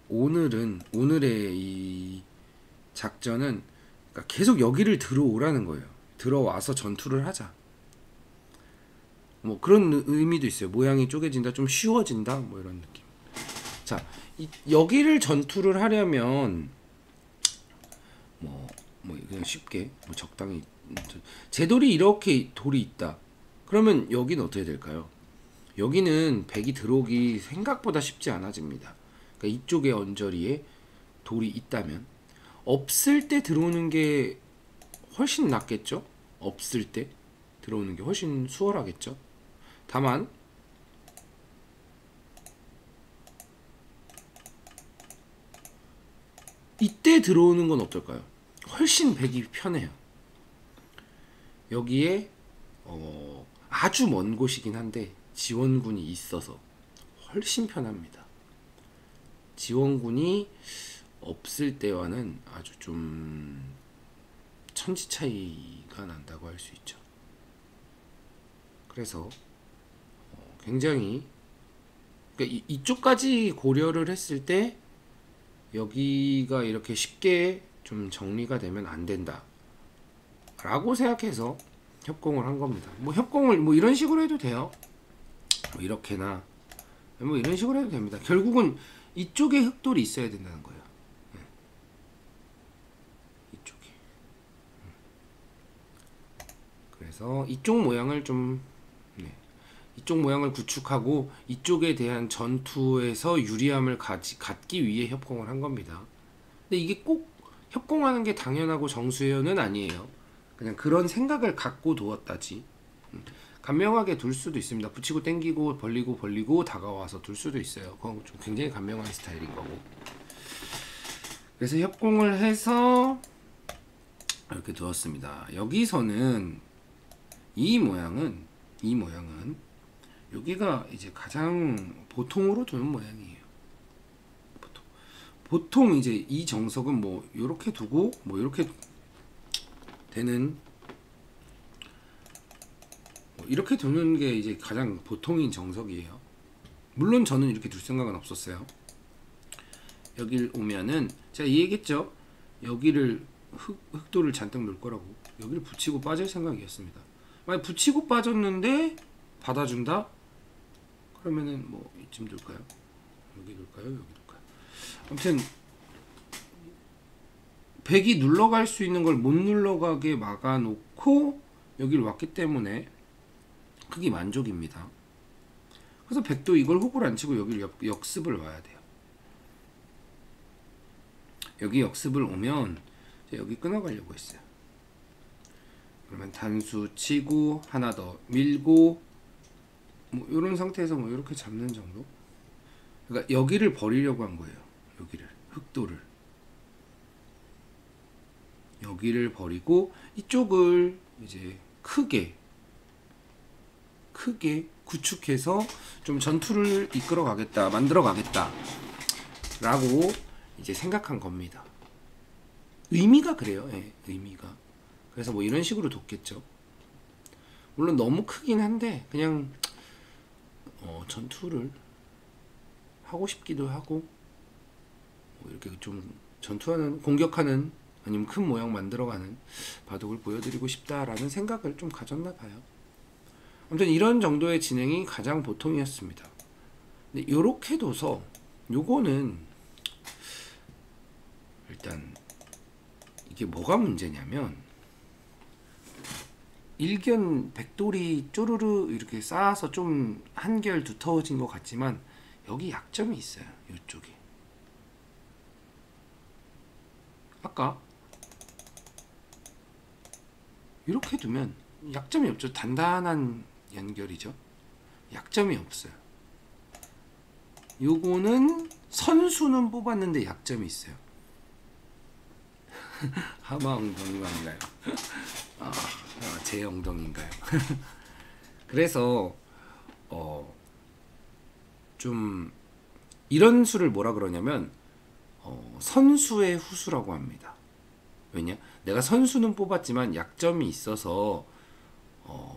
오늘의 이 작전은 그러니까 계속 여기를 들어오라는 거예요. 들어와서 전투를 하자. 뭐 그런 의미도 있어요. 모양이 쪼개진다, 좀 쉬워진다, 뭐 이런 느낌. 자, 여기를 전투를 하려면 뭐 그냥 쉽게 뭐 적당히 제 돌이 이렇게 돌이 있다. 그러면 여기는 어떻게 될까요? 여기는 백이 들어오기 생각보다 쉽지 않아집니다. 그러니까 이쪽에 언저리에 돌이 있다면 없을 때 들어오는 게 훨씬 낫겠죠? 없을 때 들어오는 게 훨씬 수월하겠죠? 다만 이때 들어오는 건 어떨까요? 훨씬 백이 편해요. 여기에 아주 먼 곳이긴 한데 지원군이 있어서 훨씬 편합니다. 지원군이 없을 때와는 아주 좀 천지 차이가 난다고 할 수 있죠. 그래서 굉장히 그러니까 이쪽까지 고려를 했을 때 여기가 이렇게 쉽게 좀 정리가 되면 안 된다 라고 생각해서 협공을 한 겁니다. 뭐 협공을 뭐 이런 식으로 해도 돼요. 뭐 이렇게나 뭐 이런 식으로 해도 됩니다. 결국은 이쪽에 흑돌이 있어야 된다는 거예요. 네. 이쪽에. 그래서 이쪽 모양을 좀 이쪽 모양을 구축하고 이쪽에 대한 전투에서 유리함을 갖기 위해 협공을 한 겁니다. 근데 이게 꼭 협공하는 게 당연하고 정수해요는 아니에요. 그냥 그런 생각을 갖고 두었다지. 간명하게 둘 수도 있습니다. 붙이고 당기고 벌리고 다가와서 둘 수도 있어요. 그건 좀 굉장히 간명한 스타일인 거고. 그래서 협공을 해서 이렇게 두었습니다. 여기서는 이 모양은 여기가 이제 가장 보통으로 두는 모양이에요. 보통 이제 이 정석은 뭐 이렇게 두고 뭐 이렇게 되는, 뭐 이렇게 두는 게 이제 가장 보통인 정석이에요. 물론 저는 이렇게 둘 생각은 없었어요. 여길 오면은 제가 얘기했죠. 여기를 흑도를 잔뜩 넣을 거라고. 여기를 붙이고 빠질 생각이었습니다. 만약 붙이고 빠졌는데 받아준다? 그러면은 뭐 이쯤 둘까요? 여기 둘까요? 여기 둘까요? 아무튼 백이 눌러갈 수 있는 걸 못 눌러가게 막아놓고 여기를 왔기 때문에 크기 만족입니다. 그래서 백도 이걸 호구를 안 치고 여기를 역습을 와야 돼요. 여기 역습을 오면 여기 끊어가려고 했어요. 그러면 단수 치고 하나 더 밀고 뭐 이런 상태에서 뭐 이렇게 잡는 정도. 그러니까 여기를 버리려고 한 거예요. 여기를 흑도를 여기를 버리고 이쪽을 이제 크게 구축해서 좀 전투를 이끌어 가겠다, 만들어 가겠다 라고 이제 생각한 겁니다. 의미가 그래요. 예, 의미가. 그래서 뭐 이런 식으로 뒀겠죠. 물론 너무 크긴 한데 그냥 전투를 하고 싶기도 하고 뭐 이렇게 좀 전투하는, 공격하는, 아니면 큰 모양 만들어가는 바둑을 보여드리고 싶다라는 생각을 좀 가졌나 봐요. 아무튼 이런 정도의 진행이 가장 보통이었습니다. 근데 요렇게 둬서 요거는 일단 이게 뭐가 문제냐면 일견 백돌이 쪼르르 이렇게 쌓아서 좀 한결 두터워진 것 같지만 여기 약점이 있어요. 이쪽에 아까 이렇게 두면 약점이 없죠. 단단한 연결이죠. 약점이 없어요. 요거는 선수는 뽑았는데 약점이 있어요. 하마 엉덩이인가요? 제 엉덩이인가요? 그래서 좀 이런 수를 뭐라 그러냐면 선수의 후수라고 합니다. 왜냐? 내가 선수는 뽑았지만 약점이 있어서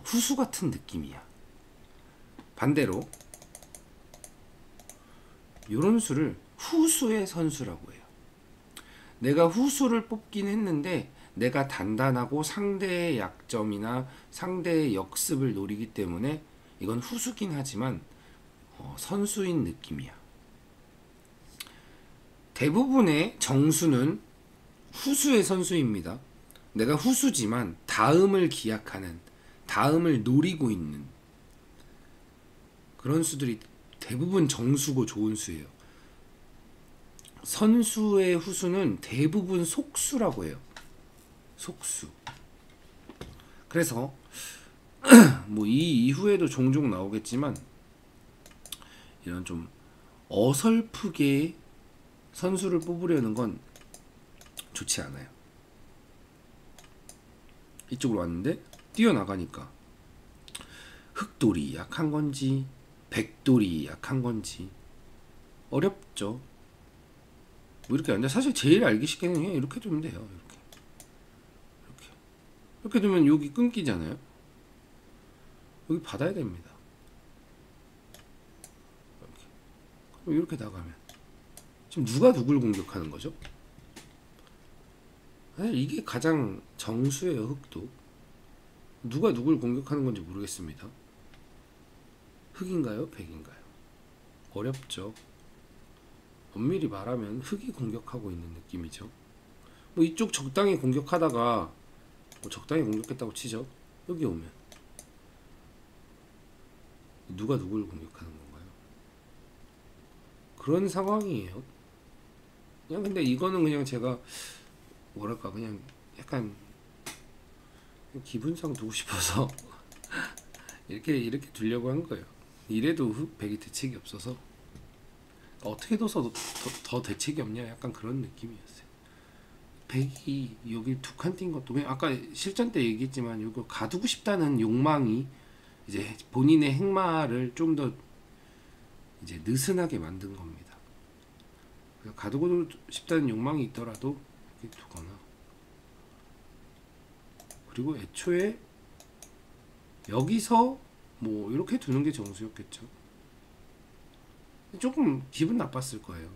후수 같은 느낌이야. 반대로 이런 수를 후수의 선수라고 해요. 내가 후수를 뽑긴 했는데 내가 단단하고 상대의 약점이나 상대의 역습을 노리기 때문에 이건 후수긴 하지만 선수인 느낌이야. 대부분의 정수는 후수의 선수입니다. 내가 후수지만 다음을 기약하는, 다음을 노리고 있는 그런 수들이 대부분 정수고 좋은 수예요. 선수의 후수는 대부분 속수라고 해요. 속수. 그래서 뭐 이 이후에도 종종 나오겠지만 이런 좀 어설프게 선수를 뽑으려는 건 좋지 않아요. 이쪽으로 왔는데 뛰어나가니까 흑돌이 약한 건지 백돌이 약한 건지 어렵죠. 뭐 이렇게 앉아, 사실 제일 알기 쉽게는 그냥 이렇게 두면 돼요. 이렇게 두면 여기 끊기잖아요. 여기 받아야 됩니다. 이렇게 나가면 지금 누가 누굴 공격하는 거죠? 사실 이게 가장 정수예요. 흑도 누가 누굴 공격하는 건지 모르겠습니다. 흑인가요? 백인가요? 어렵죠. 엄밀히 말하면 흑이 공격하고 있는 느낌이죠. 뭐 이쪽 적당히 공격하다가 뭐 적당히 공격했다고 치죠. 여기 오면 누가 누굴 공격하는 건가요? 그런 상황이에요. 그냥 근데 이거는 그냥 제가 뭐랄까 그냥 약간 기분상 두고 싶어서 이렇게 두려고 한 거예요. 이래도 흑 백이 대책이 없어서 어떻게 둬서 더 대책이 없냐 약간 그런 느낌이었어요. 백이 여기 두 칸 띈 것도 그냥 아까 실전 때 얘기했지만 이거 가두고 싶다는 욕망이 이제 본인의 행마를 좀 더 이제 느슨하게 만든 겁니다. 그래서 가두고 싶다는 욕망이 있더라도 이렇게 두거나, 그리고 애초에 여기서 뭐 이렇게 두는 게 정수였겠죠. 조금 기분 나빴을 거예요.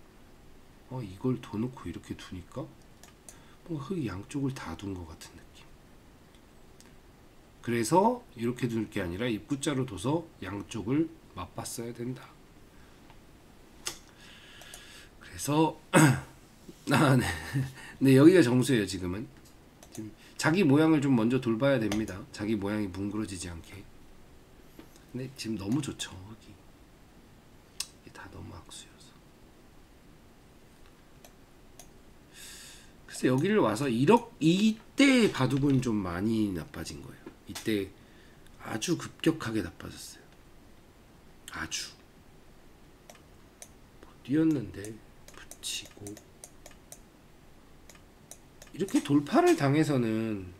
이걸 더 놓고 이렇게 두니까 뭔가 흙이 양쪽을 다 둔 것 같은 느낌. 그래서 이렇게 둘 게 아니라 입구자로 둬서 양쪽을 맞봤어야 된다. 그래서 네. 네, 여기가 정수예요. 지금 자기 모양을 좀 먼저 돌봐야 됩니다. 자기 모양이 뭉그러지지 않게. 근데 지금 너무 좋죠. 흙이. 이게 다 너무 악수여서. 그래서 여기를 와서 이때 바둑은 좀 많이 나빠진 거예요. 이때 아주 급격하게 나빠졌어요. 아주. 뛰었는데 붙이고 이렇게 돌파를 당해서는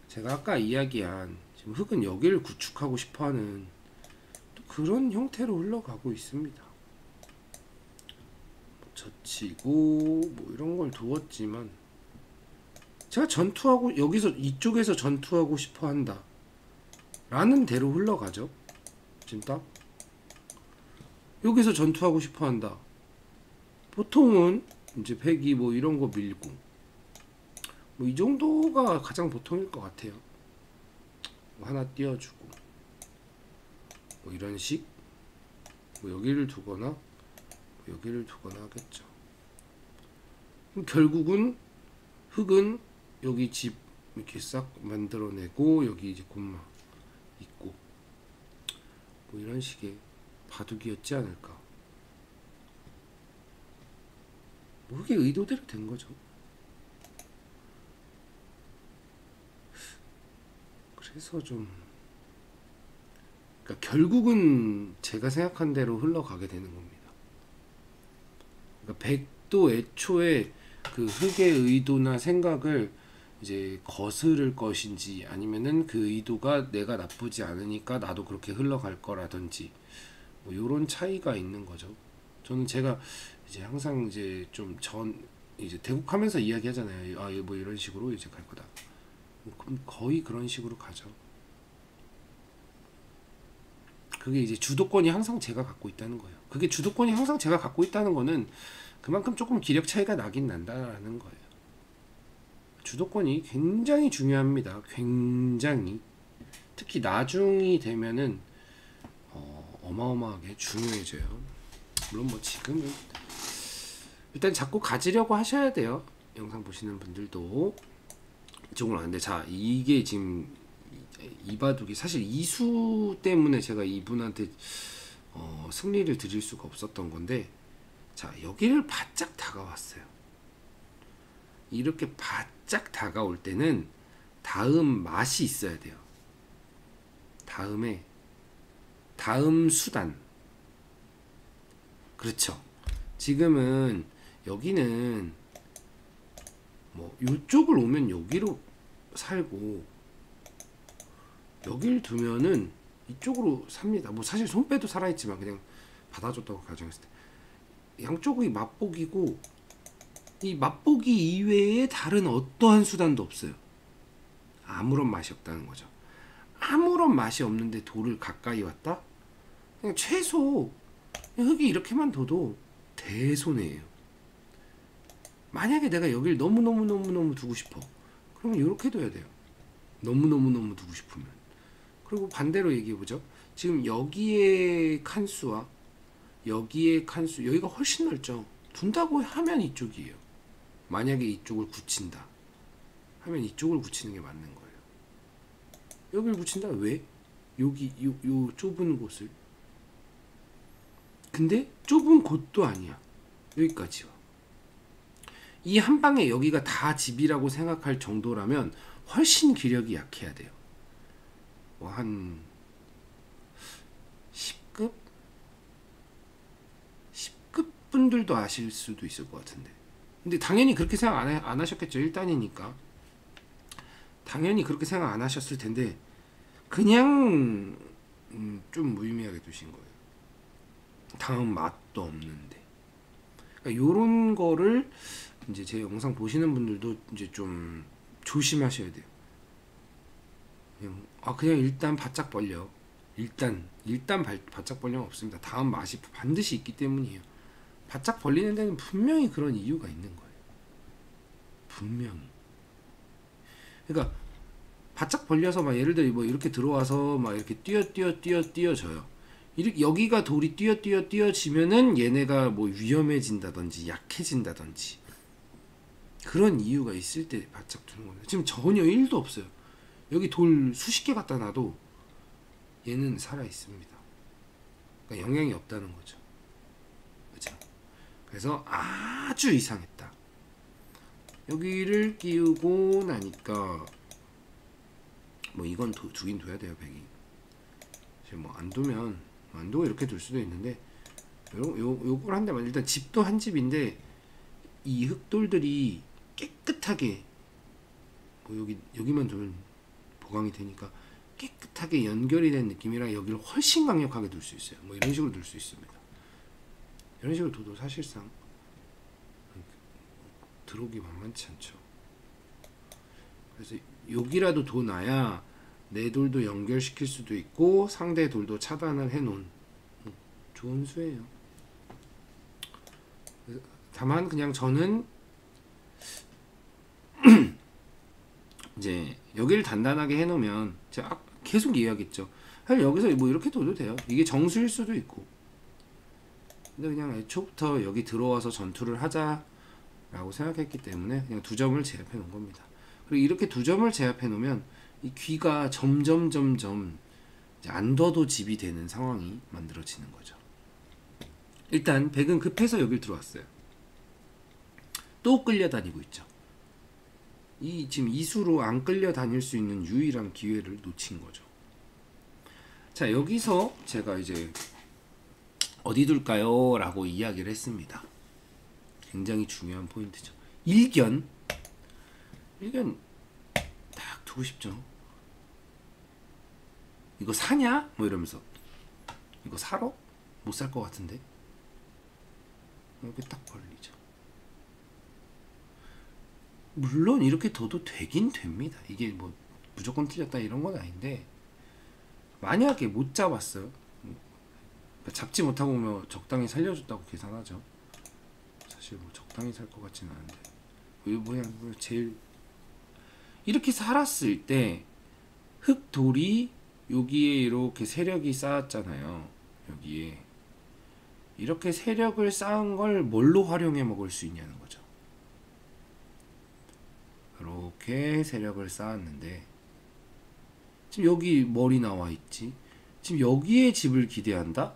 제가 아까 이야기한 지금 흙은 여기를 구축하고 싶어하는 또 그런 형태로 흘러가고 있습니다. 젖히고 뭐 이런 걸 두었지만 제가 전투하고 여기서 이쪽에서 전투하고 싶어한다 라는 대로 흘러가죠. 지금 딱 여기서 전투하고 싶어한다. 보통은 이제 백이 뭐 이런 거 밀고 뭐 이 정도가 가장 보통일 것 같아요. 뭐 하나 띄워주고 뭐 이런 식, 뭐 여기를 두거나 뭐 여기를 두거나 하겠죠. 그럼 결국은 흙은 여기 집 이렇게 싹 만들어내고 여기 이제 곰마 있고 뭐 이런 식의 바둑이었지 않을까. 뭐 그게 의도대로 된 거죠. 그래서 좀 그러니까 결국은 제가 생각한 대로 흘러가게 되는 겁니다. 그러니까 백도 애초에 그 흙의 의도나 생각을 이제 거스를 것인지 아니면은 그 의도가 내가 나쁘지 않으니까 나도 그렇게 흘러갈 거라든지 뭐 요런 차이가 있는 거죠. 저는 제가 이제 항상 이제 좀 이제 대국하면서 이야기하잖아요. 뭐 이런 식으로 이제 갈 거다. 그럼 거의 그런 식으로 가죠. 그게 이제 주도권이 항상 제가 갖고 있다는 거예요. 그게 주도권이 항상 제가 갖고 있다는 거는 그만큼 조금 기력 차이가 나긴 난다라는 거예요. 주도권이 굉장히 중요합니다. 굉장히. 특히 나중이 되면은 어마어마하게 중요해져요. 물론 뭐 지금은 일단 자꾸 가지려고 하셔야 돼요. 영상 보시는 분들도 이쪽으로 왔는데, 자 이게 지금 이 바둑이 사실 이수 때문에 제가 이분한테 승리를 드릴 수가 없었던 건데, 자 여기를 바짝 다가왔어요. 이렇게 바짝 다가올 때는 다음 맛이 있어야 돼요. 다음 수단. 그렇죠. 지금은 여기는 뭐 이쪽을 오면 여기로 살고 여길 두면은 이쪽으로 삽니다. 뭐 사실 손빼도 살아있지만 그냥 받아줬다고 가정했을 때 양쪽이 맛보기고, 이 맛보기 이외에 다른 어떠한 수단도 없어요. 아무런 맛이 없다는 거죠. 아무런 맛이 없는데 돌을 가까이 왔다? 그냥 최소 흙이 이렇게만 둬도 대손해예요. 만약에 내가 여길 너무너무 두고 싶어, 그러면 이렇게 둬야 돼요. 너무너무 두고 싶으면. 그리고 반대로 얘기해보죠. 지금 여기의 칸수와 여기의 칸수, 여기가 훨씬 넓죠. 둔다고 하면 이쪽이에요. 만약에 이쪽을 굳힌다 하면 이쪽을 굳히는 게 맞는 거예요. 여기를 굳힌다? 왜? 여기 요 좁은 곳을. 근데 좁은 곳도 아니야. 여기까지 와. 이 한 방에 여기가 다 집이라고 생각할 정도라면 훨씬 기력이 약해야 돼요. 뭐 한 10급 분들도 아실 수도 있을 것 같은데, 근데 당연히 그렇게 생각 안 하셨겠죠. 1단이니까. 당연히 그렇게 생각 안 하셨을 텐데 그냥 좀 무의미하게 두신 거예요. 다음 맛도 없는데. 그러니까 요런 거를 이제 제 영상 보시는 분들도 이제 좀 조심하셔야 돼요. 그냥 일단 바짝 벌려. 일단 바짝 벌려는 없습니다. 다음 맛이 반드시 있기 때문이에요. 바짝 벌리는 데는 분명히 그런 이유가 있는 거예요. 분명히. 그러니까 바짝 벌려서 막 예를 들어 뭐 이렇게 들어와서 막 이렇게 뛰어져요. 여기가 돌이 뛰어지면은 얘네가 뭐 위험해진다든지 약해진다든지 그런 이유가 있을 때 바짝 두는 겁니다. 지금 전혀 1도 없어요. 여기 돌 수십 개 갖다 놔도 얘는 살아 있습니다. 그러니까 영향이 없다는 거죠. 그렇죠? 그래서 아주 이상했다. 여기를 끼우고 나니까 뭐 이건 두긴 둬야 돼요. 100이 지금 뭐 안 두면 안 두고 이렇게 둘 수도 있는데 요걸 한다면 일단 집도 한 집인데 이 흙돌들이 깨끗하게 뭐 여기만 두면 보강이 되니까 깨끗하게 연결이 된 느낌이라 여기를 훨씬 강력하게 둘 수 있어요. 뭐 이런 식으로 둘 수 있습니다. 이런 식으로 둬도 사실상 들어오기 만만치 않죠. 그래서 여기라도 둬놔야 내 돌도 연결시킬 수도 있고 상대 돌도 차단을 해놓은 좋은 수예요. 다만 그냥 저는 이제 여기를 단단하게 해놓으면 제가 계속 이야기했죠. 사실 여기서 뭐 이렇게 둬도 돼요. 이게 정수일 수도 있고. 근데 그냥 애초부터 여기 들어와서 전투를 하자라고 생각했기 때문에 그냥 2점을 제압해 놓은 겁니다. 그리고 이렇게 2점을 제압해 놓으면 이 귀가 점점 이제 안 둬도 집이 되는 상황이 만들어지는 거죠. 일단 백은 급해서 여길 들어왔어요. 또 끌려다니고 있죠. 지금 이수로 안 끌려다닐 수 있는 유일한 기회를 놓친 거죠. 자, 여기서 제가 이제 어디 둘까요? 라고 이야기를 했습니다. 굉장히 중요한 포인트죠. 일견 딱 두고 싶죠. 이거 사냐? 뭐 이러면서 이거 사러? 못 살 것 같은데 이렇게 딱 벌리죠. 물론 이렇게 둬도 되긴 됩니다. 이게 뭐 무조건 틀렸다 이런 건 아닌데 만약에 못 잡았어요. 잡지 못하고 뭐 적당히 살려줬다고 계산하죠. 사실 뭐 적당히 살 것 같지는 않은데 뭐야 제일 이렇게 살았을 때 흙돌이 여기에 이렇게 세력이 쌓았잖아요. 여기에 이렇게 세력을 쌓은 걸 뭘로 활용해 먹을 수 있냐는 거죠. 이렇게 세력을 쌓았는데 지금 여기 머리 나와 있지. 지금 여기에 집을 기대한다.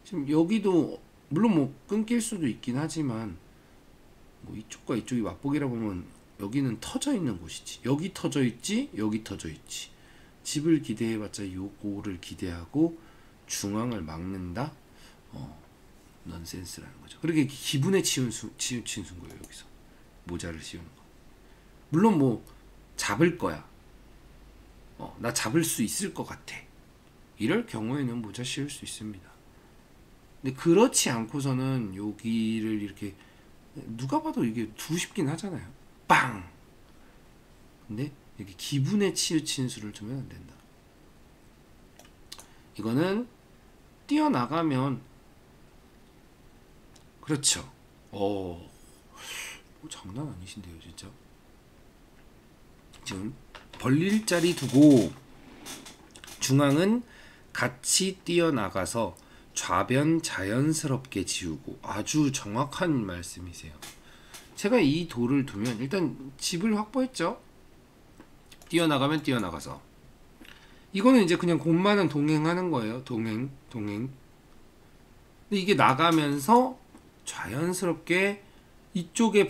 지금 여기도 물론 뭐 끊길 수도 있긴 하지만 뭐 이쪽과 이쪽이 맞보기라 보면 여기는 터져 있는 곳이지. 여기 터져 있지. 여기 터져 있지. 집을 기대해봤자 요거를 기대하고 중앙을 막는다. 넌센스라는 거죠. 그렇게 기분에 치운 거예요. 여기서 모자를 씌우는 거. 물론 뭐 잡을 거야. 나 잡을 수 있을 것 같아. 이럴 경우에는 모자 씌울 수 있습니다. 근데 그렇지 않고서는 여기를 이렇게 누가 봐도 이게 두고 싶긴 하잖아요. 빵! 근데 이렇게 기분에 치우친 수를 두면 안 된다. 이거는 뛰어나가면 그렇죠. 뭐 장난 아니신데요, 진짜. 지금 벌릴 자리 두고 중앙은 같이 뛰어나가서 좌변 자연스럽게 지우고 아주 정확한 말씀이세요. 제가 이 돌을 두면 일단 집을 확보했죠. 뛰어나가면 뛰어나가서 이거는 이제 그냥 곰마는 동행하는 거예요. 동행. 근데 이게 나가면서 자연스럽게 이쪽에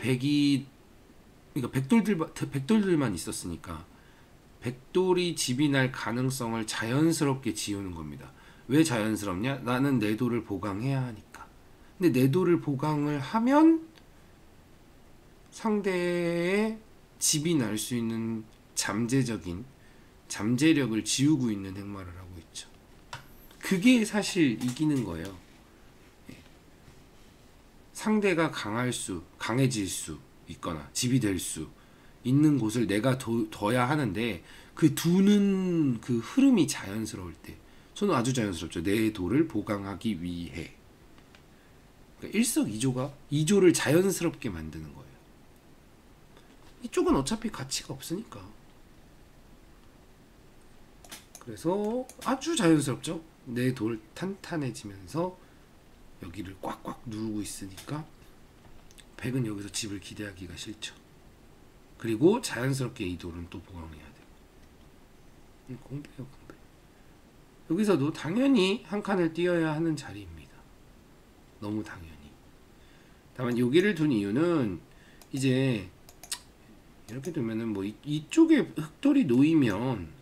그러니까 백돌들만 있었으니까 백돌이 집이 날 가능성을 자연스럽게 지우는 겁니다. 왜 자연스럽냐? 나는 내 돌을 보강해야 하니까. 근데 내 돌을 보강을 하면 상대의 집이 날 수 있는 잠재력을 지우고 있는 행마를 하고 있죠. 그게 사실 이기는 거예요. 상대가 강해질 수 있거나 집이 될 수 있는 곳을 내가 둬야 하는데, 그 두는 그 흐름이 자연스러울 때, 저는 아주 자연스럽죠. 내 돌을 보강하기 위해. 그러니까 일석이조를 자연스럽게 만드는 거예요. 이쪽은 어차피 가치가 없으니까. 그래서 아주 자연스럽죠. 내 돌 탄탄해지면서 여기를 꽉꽉 누르고 있으니까 백은 여기서 집을 기대하기가 싫죠. 그리고 자연스럽게 이 돌은 또 보강해야 돼요. 공배요, 공배. 여기서도 당연히 한 칸을 띄어야 하는 자리입니다. 너무 당연히. 다만 여기를 둔 이유는 이제 이렇게 두면은 뭐 이쪽에 흑돌이 놓이면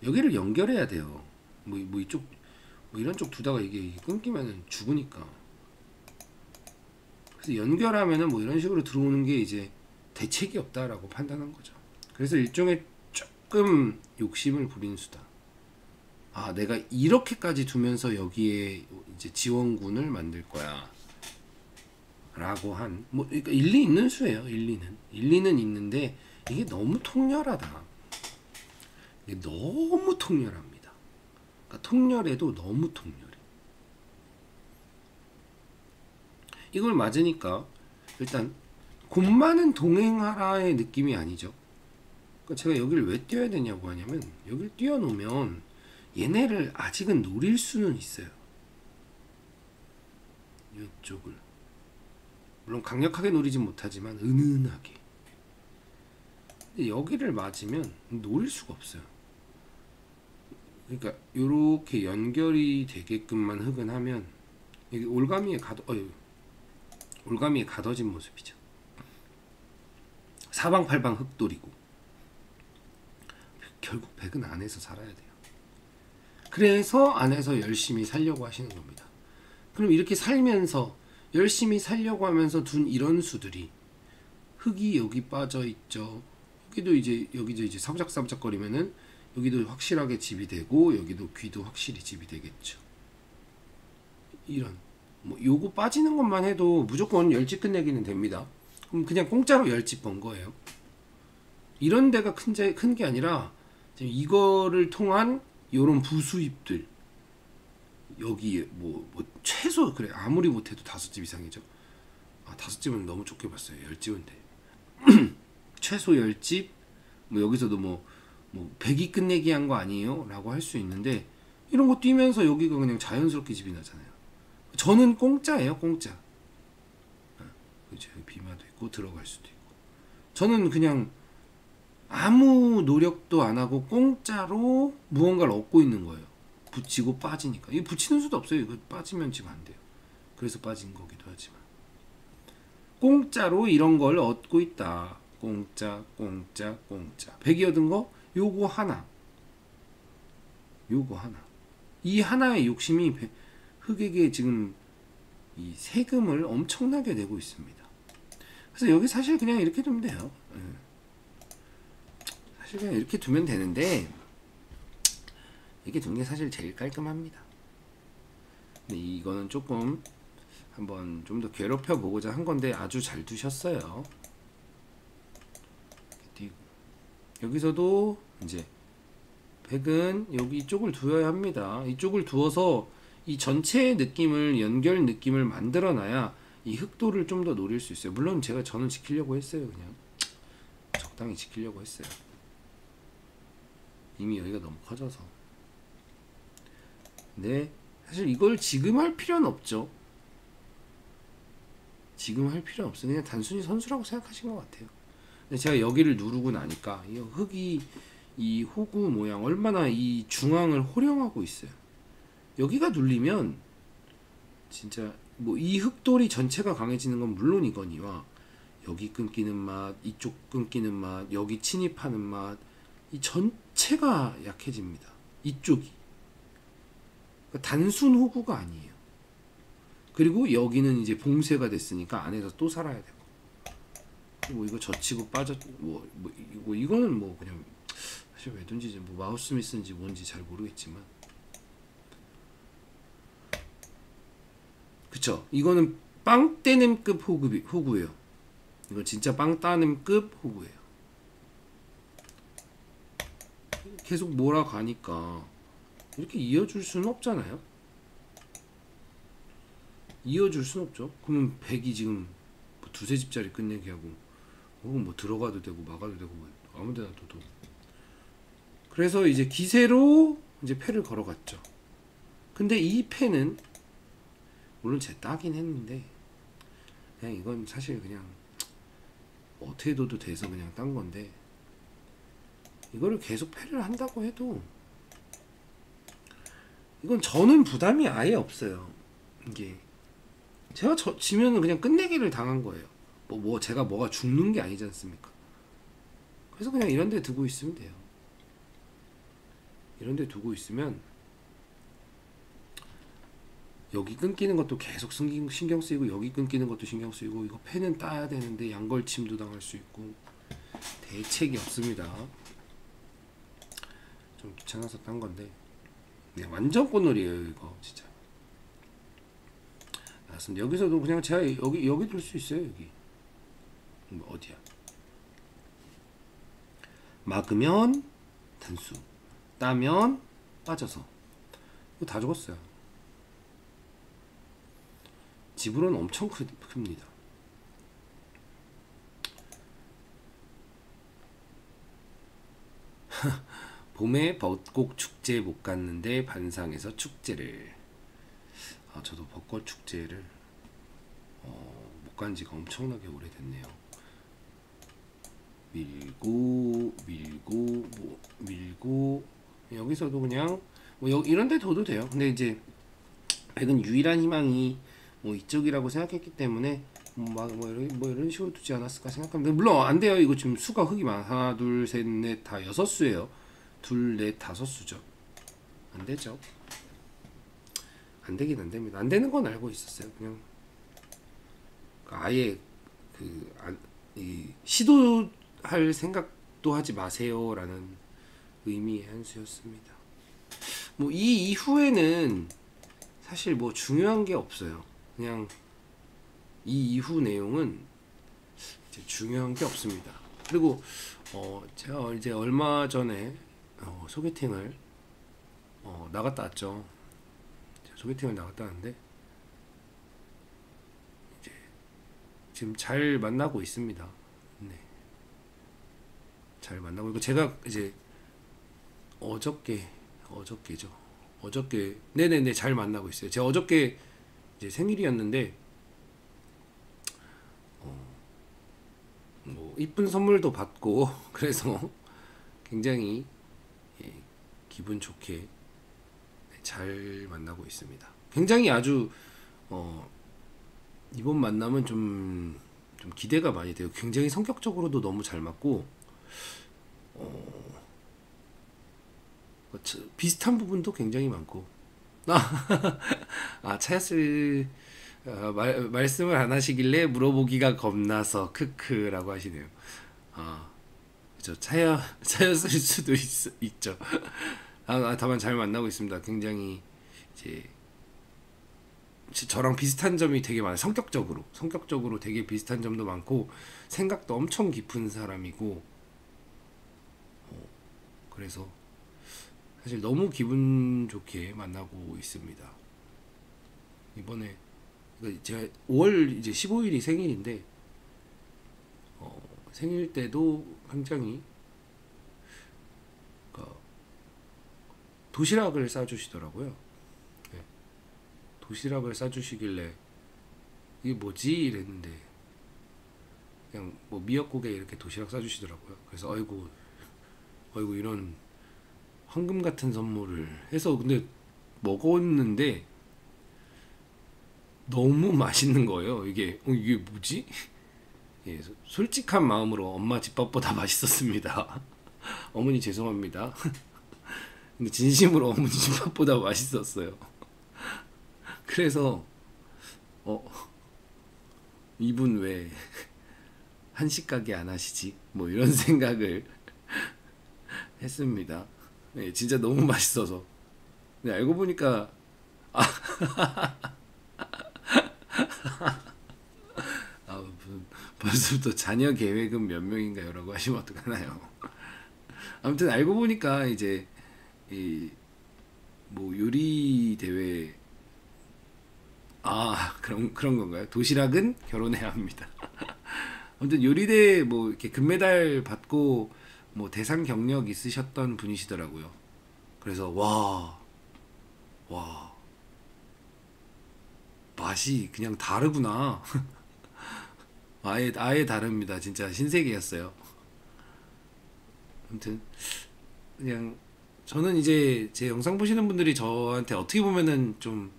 여기를 연결해야 돼요. 뭐 이쪽 뭐 이런 쪽 두다가 이게 끊기면은 죽으니까. 그래서 연결하면은 뭐 이런 식으로 들어오는 게 이제 대책이 없다라고 판단한 거죠. 그래서 일종의 조금 욕심을 부린 수다. 아, 내가 이렇게까지 두면서 여기에 이제 지원군을 만들 거야. 라고 한, 뭐, 그러니까 일리 있는 수예요, 일리는 있는데, 이게 너무 통렬하다. 이게 너무 통렬합니다. 그러니까 통렬해도 너무 통렬해. 이걸 맞으니까, 일단, 곰마는 동행하라의 느낌이 아니죠. 그러니까 제가 여기를 왜 띄어야 되냐고 하냐면, 여기를 띄워놓으면, 얘네를 아직은 노릴 수는 있어요. 이쪽을. 물론 강력하게 노리진 못하지만 은은하게. 근데 여기를 맞으면 노릴 수가 없어요. 그러니까 이렇게 연결이 되게끔만 흑은 하면 여기 올가미에 가둬진 모습이죠. 사방팔방 흑돌이고 결국 백은 안에서 살아야 돼요. 그래서 안에서 열심히 살려고 하시는 겁니다. 그럼 이렇게 살면서 열심히 살려고 하면서 둔 이런 수들이 흙이 여기 빠져 있죠. 여기도 이제 사부작거리면은 여기도 확실하게 집이 되고 여기도 귀도 확실히 집이 되겠죠. 이런 뭐 요거 빠지는 것만 해도 무조건 열집 끝내기는 됩니다. 그럼 그냥 공짜로 열집 번 거예요. 이런 데가 큰 게 아니라 지금 이거를 통한 요런 부수입들, 여기 뭐 최소 그래 아무리 못해도 5집 이상이죠. 5집은 너무 좁게 봤어요. 10집은 돼. 최소 10집. 뭐 여기서도 뭐 100이 끝내기 한 거 아니에요? 라고 할 수 있는데, 이런 거 뛰면서 여기가 그냥 자연스럽게 집이 나잖아요. 저는 공짜예요, 공짜. 그죠? 비마도 있고 들어갈 수도 있고. 저는 그냥 아무 노력도 안 하고 공짜로 무언가를 얻고 있는 거예요. 붙이고 빠지니까. 이거 붙이는 수도 없어요. 이거 빠지면 지금 안 돼요. 그래서 빠진 거기도 하지만. 공짜로 이런 걸 얻고 있다. 공짜. 백이 얻은 거 요거 하나. 이 하나의 욕심이 흑에게 지금 이 세금을 엄청나게 내고 있습니다. 그래서 여기 사실 그냥 이렇게 두면 돼요. 사실 그냥 이렇게 두면 되는데, 이렇게 두는 게 사실 제일 깔끔합니다. 근데 이거는 조금 한번 좀 더 괴롭혀 보고자 한 건데 아주 잘 두셨어요. 여기서도 이제 백은 여기 이쪽을 두어야 합니다. 이쪽을 두어서 이 전체의 느낌을, 연결 느낌을 만들어 놔야 이 흑도를 좀 더 노릴 수 있어요. 물론 저는 지키려고 했어요. 그냥 적당히 지키려고 했어요. 이미 여기가 너무 커져서. 근데 사실 이걸 지금 할 필요는 없죠. 지금 할 필요는 없어요. 그냥 단순히 선수라고 생각하신 것 같아요. 근데 제가 여기를 누르고 나니까 이 흙이 이 호구 모양 얼마나 이 중앙을 호령하고 있어요. 여기가 눌리면 진짜 뭐 이 흙돌이 전체가 강해지는 건 물론이거니와 여기 끊기는 맛, 이쪽 끊기는 맛, 여기 침입하는 맛, 이 전체가 약해집니다. 이쪽이. 그러니까 단순 호구가 아니에요. 그리고 여기는 이제 봉쇄가 됐으니까 안에서 또 살아야 되고. 뭐 이거 젖히고 빠져 이거는 뭐 그냥 사실 왜 던지지 뭐 마우스 미스인지 뭔지 잘 모르겠지만 그쵸. 이거는 빵 따냄급 호구예요. 이건 진짜 빵 따냄급 호구예요. 계속 몰아가니까 이렇게 이어줄 수는 없잖아요. 이어줄 수는 없죠. 그러면 100이 지금 뭐 두세 집짜리 끝내기 하고 혹은 뭐 들어가도 되고 막아도 되고 뭐 아무데나 둬도. 그래서 이제 기세로 이제 패를 걸어갔죠. 근데 이 패는 물론 제 따긴 했는데 그냥 이건 사실 그냥 어떻게 둬도 돼서 그냥 딴 건데 이거를 계속 패를 한다고 해도 이건 저는 부담이 아예 없어요. 이게 제가 지면은 그냥 끝내기를 당한 거예요. 뭐 제가 뭐가 죽는 게 아니지 않습니까? 그래서 그냥 이런 데 두고 있으면 돼요. 이런 데 두고 있으면 여기 끊기는 것도 계속 신경 쓰이고 여기 끊기는 것도 신경 쓰이고 이거 패는 따야 되는데 양걸침도 당할 수 있고 대책이 없습니다. 좀 귀찮아서 딴 건데 네, 완전 꽃놀이에요 이거 진짜. 알았습니다. 여기서도 그냥 제가 여기 둘 수 있어요. 여기 뭐 어디야? 막으면 단수, 따면 빠져서 이거 다 죽었어요. 지불은 엄청 큽니다. 봄에 벚꽃 축제 못 갔는데 반상에서 축제를 저도 벚꽃 축제를 못 간 지가 엄청나게 오래됐네요. 밀고 여기서도 그냥 뭐 이런 데 둬도 돼요. 근데 이제 백은 유일한 희망이 뭐 이쪽이라고 생각했기 때문에 뭐 이런 식으로 두지 않았을까 생각합니다. 물론 안 돼요. 이거 지금 수가 흙이 많아. 하나, 둘, 셋, 넷 다 6수예요. 둘, 넷, 5수죠. 안 되죠. 안 되긴 안 됩니다. 안 되는 건 알고 있었어요. 그냥 아예 시도할 생각도 하지 마세요라는 의미의 한 수였습니다. 뭐 이 이후에는 사실 뭐 중요한 게 없어요. 그냥 이 이후 내용은 이제 중요한 게 없습니다. 그리고 제가 이제 얼마 전에 소개팅을 나갔다 왔죠. 소개팅을 나갔다 왔는데 이제 지금 잘 만나고 있습니다. 네, 잘 만나고 있고 제가 이제 어저께죠. 어저께 네네네 잘 만나고 있어요. 제가 어저께 이제 생일이었는데 뭐 이쁜 선물도 받고 그래서 굉장히 기분 좋게 잘 만나고 있습니다. 굉장히 아주 이번 만남은 좀 기대가 많이 돼요. 굉장히 성격적으로도 너무 잘 맞고 비슷한 부분도 굉장히 많고 차야스 말씀을 안 하시길래 물어보기가 겁나서 크크라고 하시네요. 그렇죠. 차였을 수도 있죠. 다만 잘 만나고 있습니다. 굉장히 이제 저랑 비슷한 점이 되게 많아요. 성격적으로 되게 비슷한 점도 많고 생각도 엄청 깊은 사람이고 그래서 사실 너무 기분 좋게 만나고 있습니다. 이번에 제가 5월 이제 15일이 생일인데 생일 때도 굉장히 도시락을 싸주시더라고요. 네. 도시락을 싸주시길래 이게 뭐지 이랬는데 그냥 뭐 미역국에 이렇게 도시락 싸주시더라고요. 그래서 아이고 이런 황금 같은 선물을 해서 근데 먹었는데 너무 맛있는 거예요. 이게 뭐지? 예, 솔직한 마음으로 엄마 집밥보다 맛있었습니다. 어머니 죄송합니다. 근데 진심으로 어머니 집밥보다 맛있었어요. 그래서 이분 왜 한식 가게 안 하시지? 뭐 이런 생각을 했습니다. 네, 진짜 너무 맛있어서. 네, 알고 보니까 무슨 벌써부터 자녀 계획은 몇 명인가요라고 하시면 어떡하나요? 아무튼 알고 보니까 이제 이 뭐 요리 대회 그런 건가요? 도시락은 결혼해야 합니다. 아무튼 요리대 뭐 이렇게 금메달 받고 뭐 대상 경력 있으셨던 분이시더라고요. 그래서 와 맛이 그냥 다르구나. 아예 다릅니다. 진짜 신세계였어요. 아무튼 그냥 저는 이제 제 영상 보시는 분들이 저한테 어떻게 보면은 좀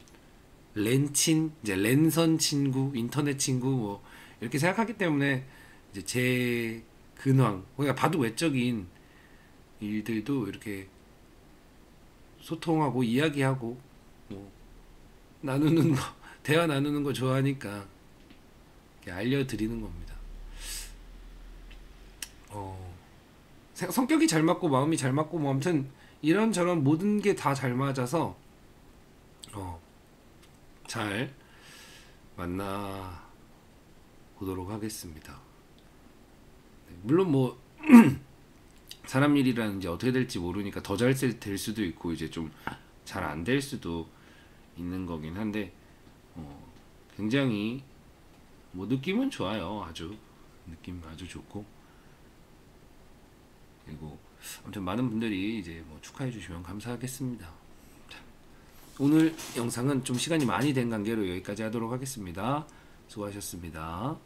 랜친, 이제 랜선 친구, 인터넷 친구 뭐 이렇게 생각하기 때문에 이제 제 근황, 그러니까 바둑 외적인 일들도 이렇게 소통하고 이야기하고 뭐 나누는 거, 대화 나누는 거 좋아하니까 이렇게 알려드리는 겁니다. 성격이 잘 맞고 마음이 잘 맞고 뭐 아무튼 이런저런 모든 게 다 잘 맞아서 잘 만나 보도록 하겠습니다. 네, 물론 뭐 사람 일이라는 이제 어떻게 될지 모르니까 더 잘 될 수도 있고 이제 좀 잘 안 될 수도 있는 거긴 한데 굉장히 뭐 느낌은 좋아요. 아주 느낌 아주 좋고 그리고 아무튼 많은 분들이 이제 뭐 축하해 주시면 감사하겠습니다. 자, 오늘 영상은 좀 시간이 많이 된 관계로 여기까지 하도록 하겠습니다. 수고하셨습니다.